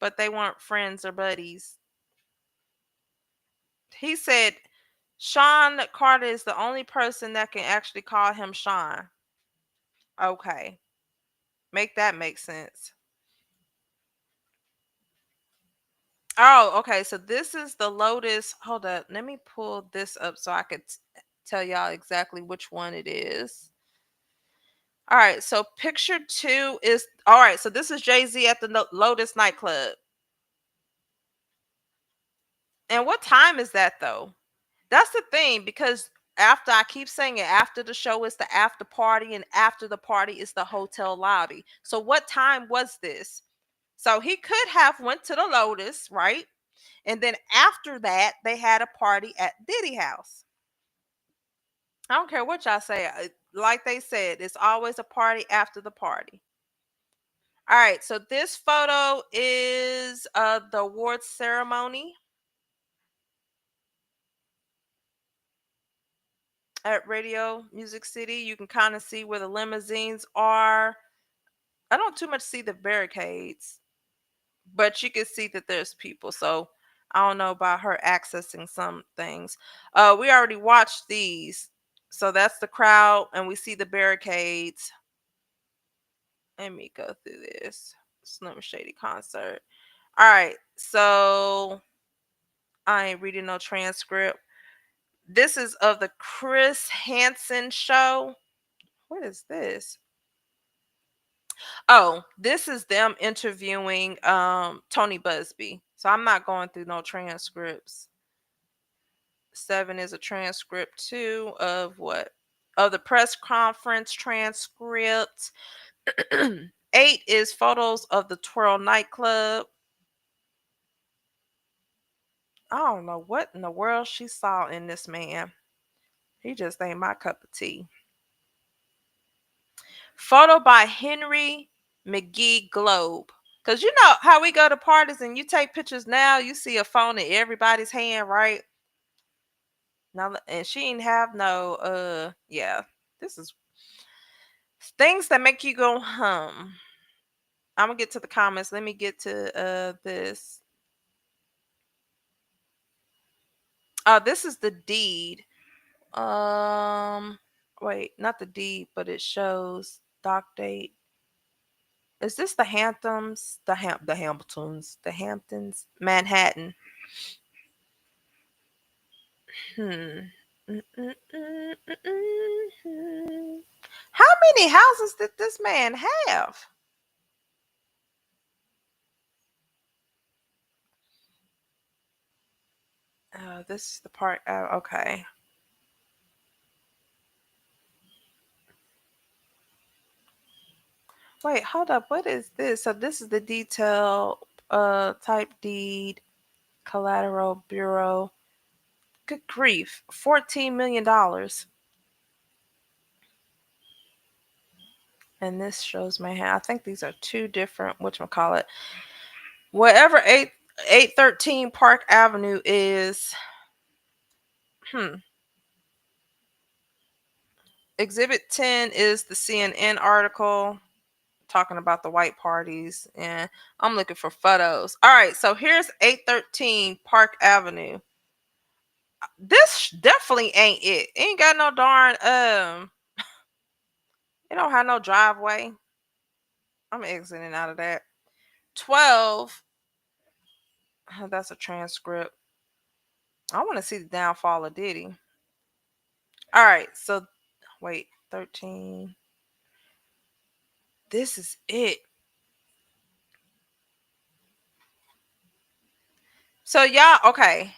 Speaker 1: but they weren't friends or buddies. He said Sean Carter is the only person that can actually call him Sean. Okay. Make that make sense. Oh, okay. So this is the Lotus. Hold up. Let me pull this up so I could tell y'all exactly which one it is. All right. So picture two is all right. So this is Jay-Z at the Lotus nightclub. And what time is that though? That's the thing because after I keep saying it, after the show is the after party, and after the party is the hotel lobby. So what time was this? So he could have went to the Lotus, right? And then after that, they had a party at Diddy house. I don't care what y'all say. Like they said, it's always a party after the party. All right, so this photo is the awards ceremony at Radio Music City. You can kind of see where the limousines are. I don't too much see the barricades, but you can see that there's people. So I don't know about her accessing some things. We already watched these. So that's the crowd, and we see the barricades. Let me go through this. Slim Shady concert. All right. So I ain't reading no transcript. This is of the Chris Hansen show. What is this? Oh, this is them interviewing Tony Buzbee. So I'm not going through no transcripts. 7 is a transcript too of what? Of the press conference transcript. 8 is photos of the Twirl nightclub. I don't know what in the world she saw in this man. He just ain't my cup of tea. Photo by Henry McGee Globe. Cause you know how we go to parties and you take pictures now, you see a phone in everybody's hand, right? Now and she ain't have no yeah. This is things that make you go hum. I'm gonna get to the comments. Let me get to this. This is the deed. Wait, not the deed, but it shows doc date. Is this the Hamptons? The Hamiltons, the Hamptons, Manhattan. Hmm. How many houses did this man have? This is the part. Okay. Wait, hold up. What is this? So this is the detail type deed collateral bureau. Good grief. $14 million. And this shows my hand. I think these are two different whatchamacallit. Whatever 813 Park Avenue is. Exhibit 10 is the CNN article talking about the white parties, and I'm looking for photos. All right, so here's 813 Park Avenue. This definitely ain't it. Ain't got no darn it don't have no driveway. I'm exiting out of that. 12. That's a transcript. I want to see the downfall of Diddy. All right, so wait, 13. This is it. So y'all, okay.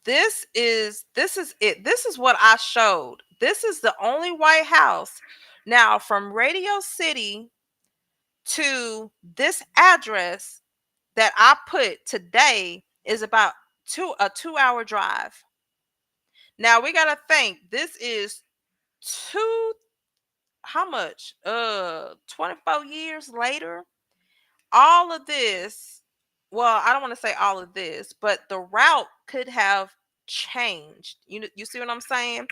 Speaker 1: This is it. This is what I showed. This is the only White House. Now, from Radio City to this address that I put today is about 2 hour drive. Now we gotta think this is two how much? 24 years later. All of this, well, I don't want to say all of this, but the route could have changed. You see what I'm saying?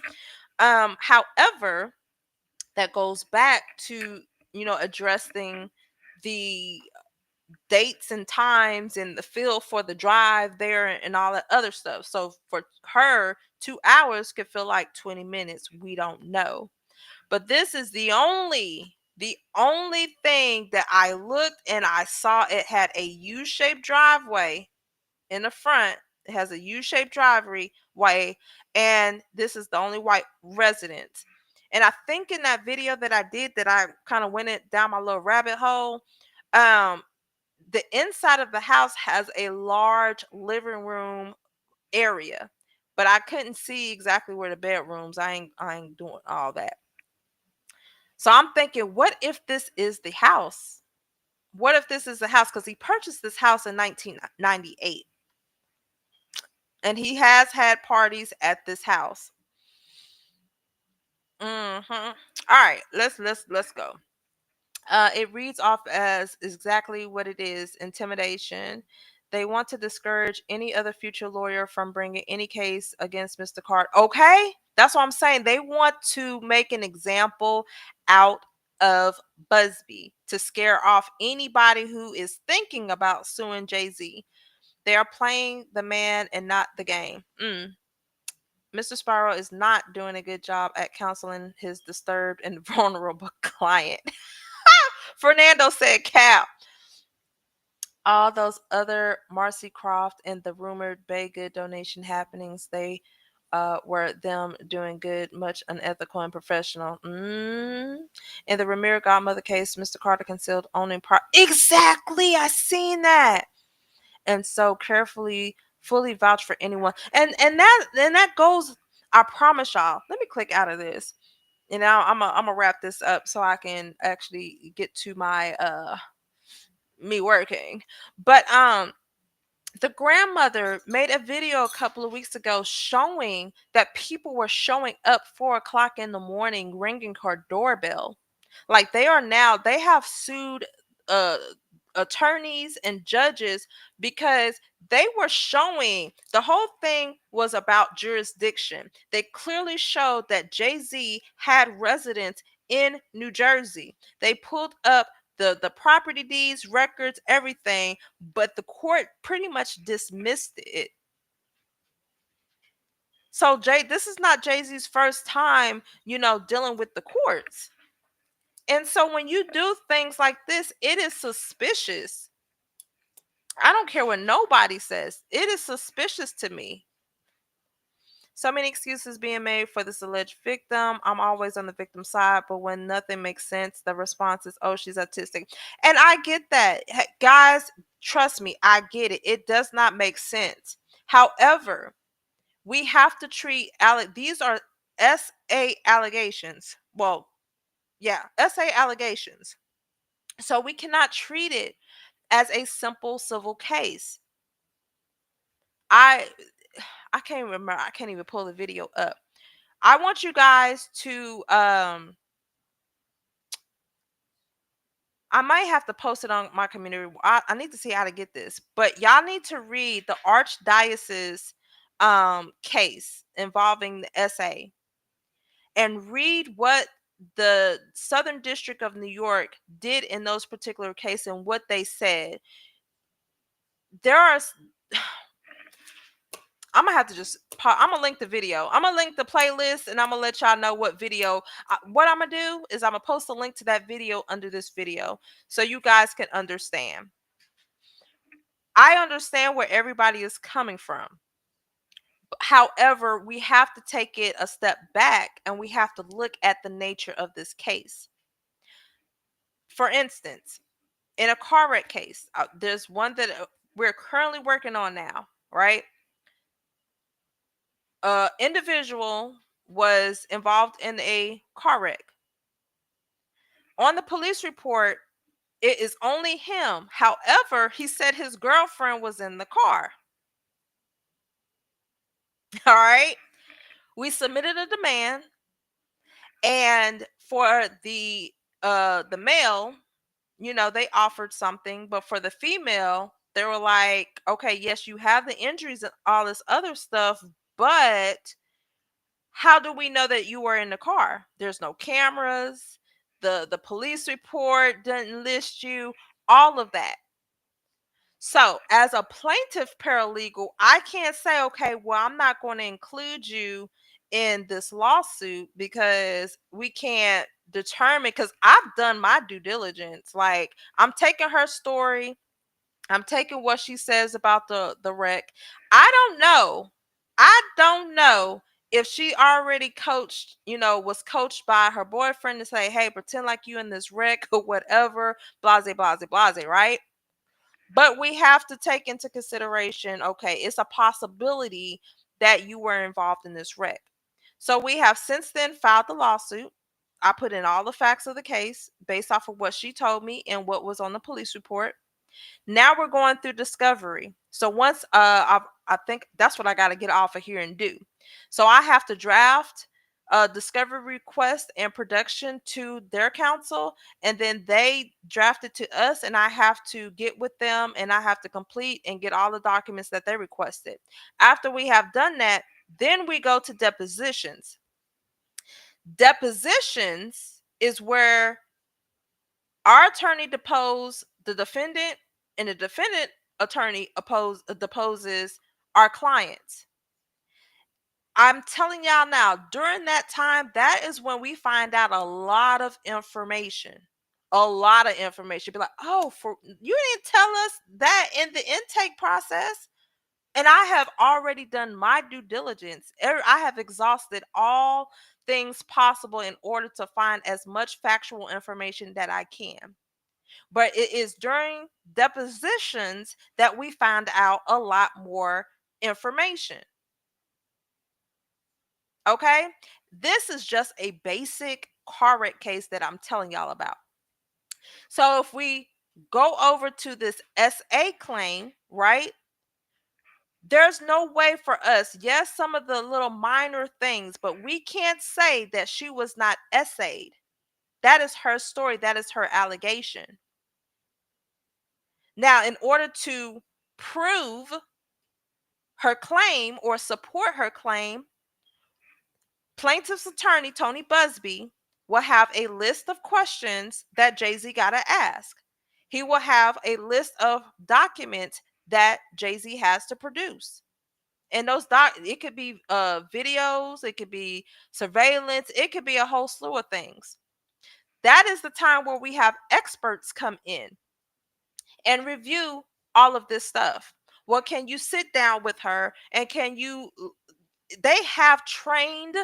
Speaker 1: However, that goes back to, addressing the dates and times and the feel for the drive there and all that other stuff. So for her, 2 hours could feel like 20 minutes. We don't know. But this is the only thing that I looked and I saw. It had a U-shaped driveway in the front. It has a U-shaped driveway way, and this is the only white residence. And I think in that video that I did, that I kind of went it down my little rabbit hole. Um, the inside of the house has a large living room area, but I couldn't see exactly where the bedrooms. I ain't doing all that. So I'm thinking, what if this is the house? What if this is the house? Because he purchased this house in 1998, and he has had parties at this house. All right, let's go. It reads off as exactly what it is: intimidation. They want to discourage any other future lawyer from bringing any case against Mr. Card. Okay, that's what I'm saying. They want to make an example out of Busby to scare off anybody who is thinking about suing Jay-Z. They are playing the man and not the game. Mr. Spiro is not doing a good job at counseling his disturbed and vulnerable client. Fernando said, Cap. All those other Marcy Croft and the rumored Bay Good donation happenings, they were them doing good, much unethical and professional. In the Ramir Godmother case, Mr. Carter concealed owning Exactly, I seen that. And so carefully, fully vouch for anyone. And that goes. I promise y'all. Let me click out of this. And now I'm gonna wrap this up so I can actually get to my me working. But the grandmother made a video a couple of weeks ago showing that people were showing up 4 o'clock in the morning ringing her doorbell. Like they have sued uh attorneys and judges because they were showing the whole thing was about jurisdiction. They clearly showed that Jay-Z had residence in New Jersey. They pulled up the property deeds, records, everything, but the court pretty much dismissed it. So this is not Jay-Z's first time, dealing with the courts. And so when you do things like this, it is suspicious. I don't care what nobody says. It is suspicious to me. So many excuses being made for this alleged victim. I'm always on the victim side, but when nothing makes sense, the response is, oh, she's autistic. And I get that. Guys, trust me, I get it. It does not make sense. However, we have to treat these are SA allegations. Well, yeah, SA allegations. So we cannot treat it as a simple civil case. I can't remember. I can't even pull the video up. I want you guys to I might have to post it on my community. I need to see how to get this. But y'all need to read the Archdiocese case involving the SA and read what the Southern District of New York did in those particular cases and what they said. There are I'm gonna have to I'm gonna link the video. I'm gonna link the playlist, and I'm gonna let y'all know what video. What I'm gonna do is I'm gonna post a link to that video under this video so you guys can understand. I understand where everybody is coming from. However, we have to take it a step back and we have to look at the nature of this case. For instance, in a car wreck case, there's one that we're currently working on now, right? Individual was involved in a car wreck. On the police report, it is only him. However, he said his girlfriend was in the car. All right. We submitted a demand, and for the male, they offered something, but for the female, they were like, okay, yes, you have the injuries and all this other stuff, but how do we know that you were in the car? There's no cameras. The police report didn't list you, all of that. So, as a plaintiff paralegal, I can't say, okay, well, I'm not going to include you in this lawsuit because we can't determine, because I've done my due diligence. Like, I'm taking her story, I'm taking what she says about the wreck. I don't know. I don't know if she already coached, was coached by her boyfriend to say, hey, pretend like you in this wreck or whatever, blase, blase, blase, right? But we have to take into consideration, okay, it's a possibility that you were involved in this wreck. So we have since then filed the lawsuit. I put in all the facts of the case based off of what she told me and what was on the police report. Now we're going through discovery. So once I think that's what I got to get off of here and do. So I have to draft a discovery request and production to their counsel, and then they draft it to us, and I have to get with them, and I have to complete and get all the documents that they requested. After we have done that, then we go to depositions. Depositions is where our attorney deposed the defendant, and the defendant attorney deposes our clients. I'm telling y'all now, during that time, that is when we find out a lot of information. A lot of information. Be like, oh, for you didn't tell us that in the intake process. And I have already done my due diligence. I have exhausted all things possible in order to find as much factual information that I can. But it is during depositions that we find out a lot more information. Okay? This is just a basic car wreck case that I'm telling y'all about. So if we go over to this SA claim, right? There's no way for us, yes, some of the little minor things, but we can't say that she was not essayed. That is her story, that is her allegation. Now, in order to prove her claim or support her claim, plaintiff's attorney, Tony Buzbee, will have a list of questions that Jay-Z got to ask. He will have a list of documents that Jay-Z has to produce. And it could be videos, it could be surveillance, it could be a whole slew of things. That is the time where we have experts come in and review all of this stuff. Well, can you sit down with her and they have trained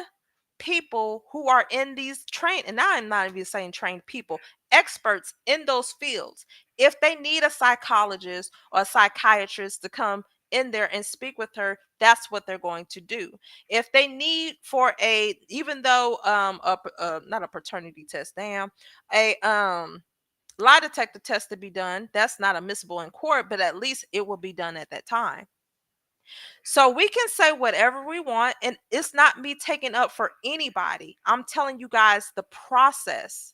Speaker 1: people who are in these and now I'm not even saying trained people, experts in those fields. If they need a psychologist or a psychiatrist to come in there and speak with her, that's what they're going to do. If they need for even though not a paternity test, a lie detector test to be done, that's not admissible in court, but at least it will be done at that time. So we can say whatever we want, and it's not me taking up for anybody. I'm telling you guys the process.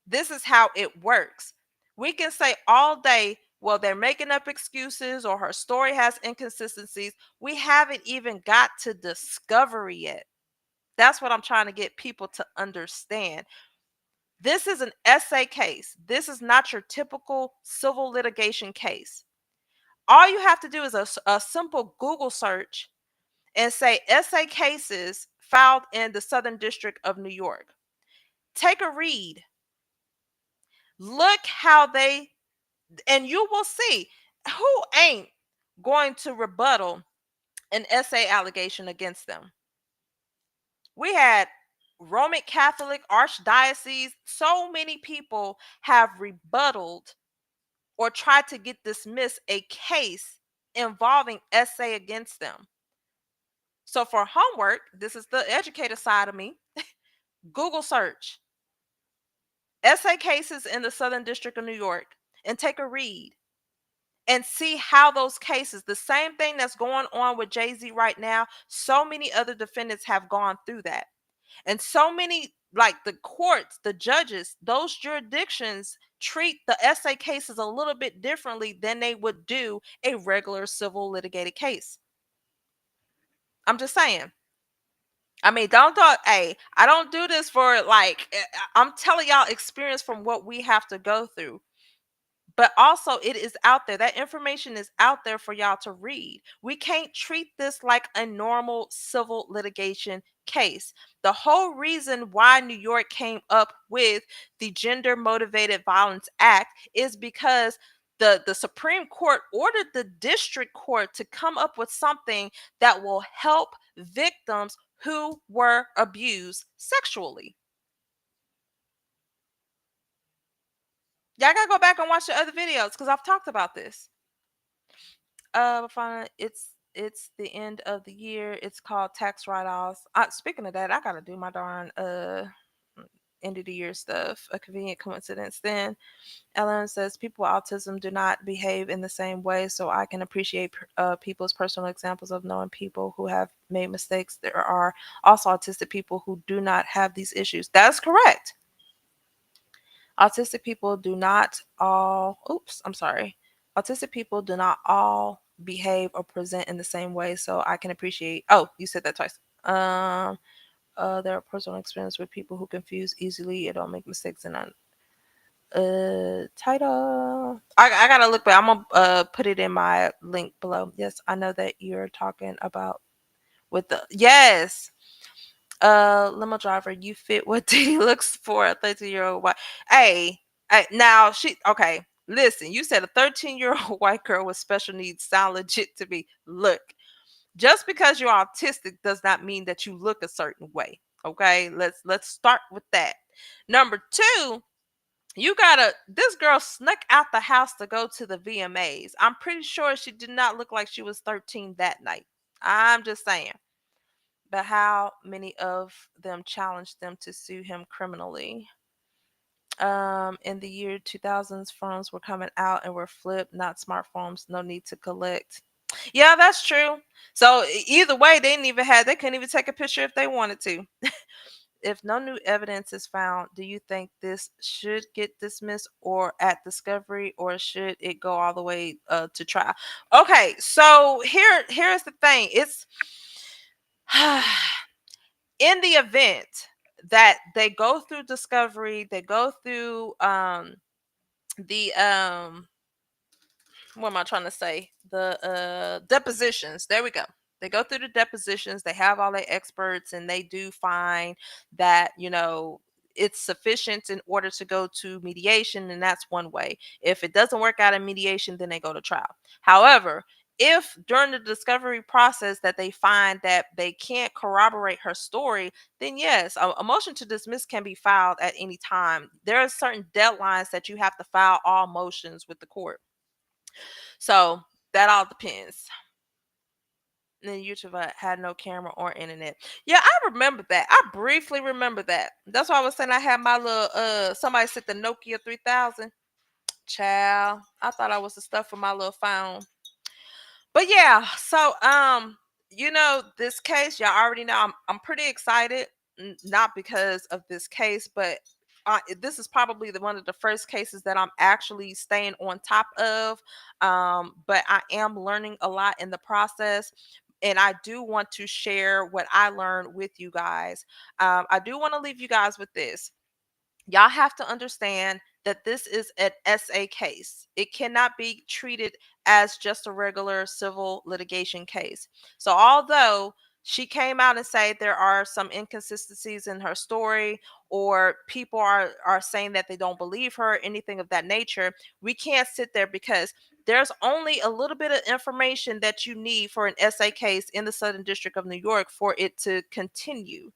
Speaker 1: This is how it works. We can say all day, well, they're making up excuses or her story has inconsistencies. We haven't even got to discovery yet. That's what I'm trying to get people to understand. This is an SA case. This is not your typical civil litigation case. All you have to do is a simple Google search and say SA cases filed in the Southern District of New York. Take a read. Look how and you will see who ain't going to rebuttal an SA allegation against them. We had Roman Catholic Archdiocese, so many people have rebutted or try to get dismissed a case involving essay against them. So for homework, this is the educator side of me. Google search essay cases in the Southern District of New York and take a read and see how those cases, the same thing that's going on with Jay-Z right now, so many other defendants have gone through that. And so many, like the courts, the judges, those jurisdictions treat the essay cases a little bit differently than they would do a regular civil litigated case. I'm just saying. I mean, don't thought, hey, I don't do this for like, I'm telling y'all experience from what we have to go through. But also, it is out there. That information is out there for y'all to read. We can't treat this like a normal civil litigation case. The whole reason why New York came up with the Gender Motivated Violence Act is because the Supreme Court ordered the district court to come up with something that will help victims who were abused sexually. Y'all gotta go back and watch the other videos because I've talked about this. Fine. It's the end of the year. It's called tax write-offs. Speaking of that, I gotta do my darn end of the year stuff. A convenient coincidence. Then Ellen says people with autism do not behave in the same way, so I can appreciate people's personal examples of knowing people who have made mistakes. There are also autistic people who do not have these issues. That's correct. Autistic people do not all, oops, I'm sorry. Autistic people do not all behave or present in the same way. So I can appreciate, oh, you said that twice. There are personal experience with people who confuse easily and don't make mistakes and title. I gotta look back. I'm gonna put it in my link below. Yes, I know that you're talking about with the yes. Limo driver, you fit what Diddy looks for a 13-year-old white. Hey, now she okay. Listen, you said a 13-year-old white girl with special needs sound legit to me. Look, just because you're autistic does not mean that you look a certain way. Okay, let's start with that. Number two, you gotta. This girl snuck out the house to go to the VMAs. I'm pretty sure she did not look like she was 13 that night. I'm just saying. But how many of them challenged them to sue him criminally? In the year 2000s, phones were coming out and were flipped, not smartphones. No need to collect. Yeah, that's true. So either way, they didn't even have. They couldn't even take a picture if they wanted to. If no new evidence is found, do you think this should get dismissed or at discovery, or should it go all the way to trial? Okay, so here's the thing. It's in the event that they go through discovery, they go through the what am I trying to say? The depositions. There we go. They go through the depositions, they have all their experts, and they do find that, it's sufficient in order to go to mediation, and that's one way. If it doesn't work out in mediation, then they go to trial. However, if during the discovery process that they find that they can't corroborate her story, then yes, a motion to dismiss can be filed at any time. There are certain deadlines that you have to file all motions with the court. So that all depends. And then YouTube had no camera or internet. Yeah, I remember that. I briefly remember that. That's why I was saying I had my little somebody said the Nokia 3000. Child, I thought I was the stuff for my little phone. But yeah, so this case, y'all already know I'm pretty excited, not because of this case, but this is probably one of the first cases that I'm actually staying on top of. But I am learning a lot in the process. And I do want to share what I learned with you guys. I do want to leave you guys with this. Y'all have to understand that this is an SA case. It cannot be treated as just a regular civil litigation case. So although she came out and said there are some inconsistencies in her story, or people are saying that they don't believe her, anything of that nature, we can't sit there because there's only a little bit of information that you need for an SA case in the Southern District of New York for it to continue.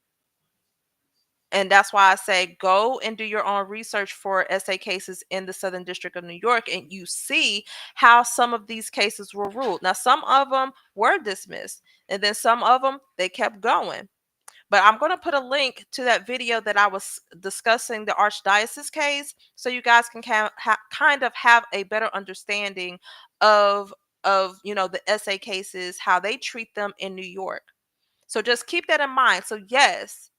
Speaker 1: And that's why I say go and do your own research for SA cases in the Southern District of New York, and you see how some of these cases were ruled. Now, some of them were dismissed, and then some of them they kept going. But I'm going to put a link to that video that I was discussing the Archdiocese case, so you guys can kind of have a better understanding of the SA cases, how they treat them in New York. So just keep that in mind. So yes,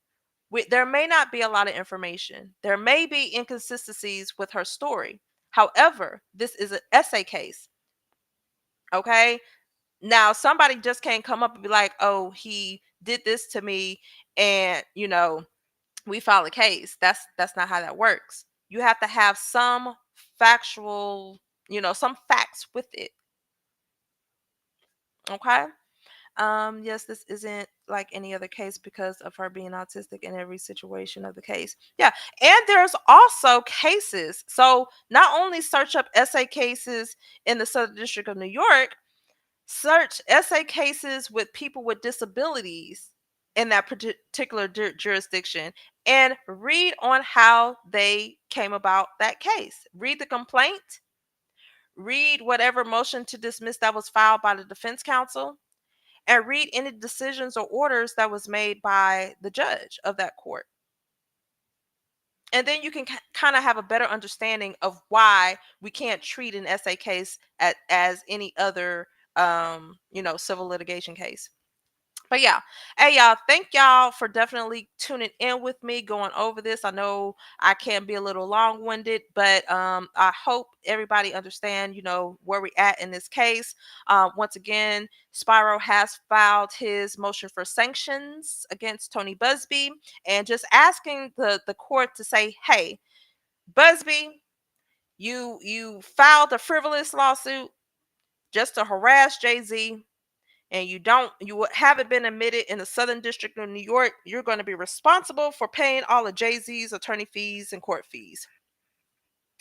Speaker 1: there may not be a lot of information. There may be inconsistencies with her story. However, this is an essay case. Okay. Now, somebody just can't come up and be like, oh, he did this to me, and we file a case. That's not how that works. You have to have some factual, some facts with it. Okay. Yes, this isn't like any other case because of her being autistic in every situation of the case. Yeah, and there's also cases. So not only search up SA cases in the Southern District of New York, search SA cases with people with disabilities in that particular jurisdiction, and read on how they came about that case. Read the complaint, read whatever motion to dismiss that was filed by the defense counsel, and read any decisions or orders that was made by the judge of that court. And then you can kind of have a better understanding of why we can't treat an SA case as any other civil litigation case. But yeah, hey y'all, thank y'all for definitely tuning in with me going over this. I know I can be a little long-winded, but I hope everybody understand, where we at in this case. Once again, Spiro has filed his motion for sanctions against Tony Buzbee, and just asking the court to say, hey, Buzbee, you filed a frivolous lawsuit just to harass Jay-Z, and you haven't been admitted in the Southern District of New York, you're going to be responsible for paying all of Jay-Z's attorney fees and court fees.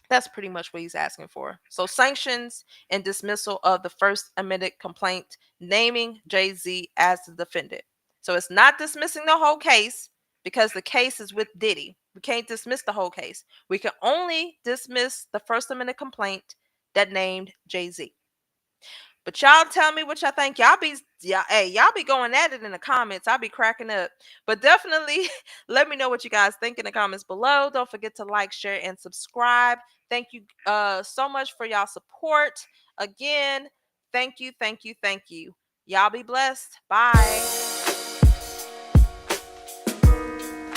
Speaker 1: That's pretty much what he's asking for. So sanctions and dismissal of the first amended complaint naming Jay-Z as the defendant. So it's not dismissing the whole case because the case is with Diddy. We can't dismiss the whole case. We can only dismiss the first amended complaint that named Jay-Z. But y'all tell me what y'all think. Y'all be going at it in the comments. I'll be cracking up. But definitely let me know what you guys think in the comments below. Don't forget to like, share, and subscribe. Thank you so much for y'all support. Again, thank you, thank you, thank you. Y'all be blessed. Bye.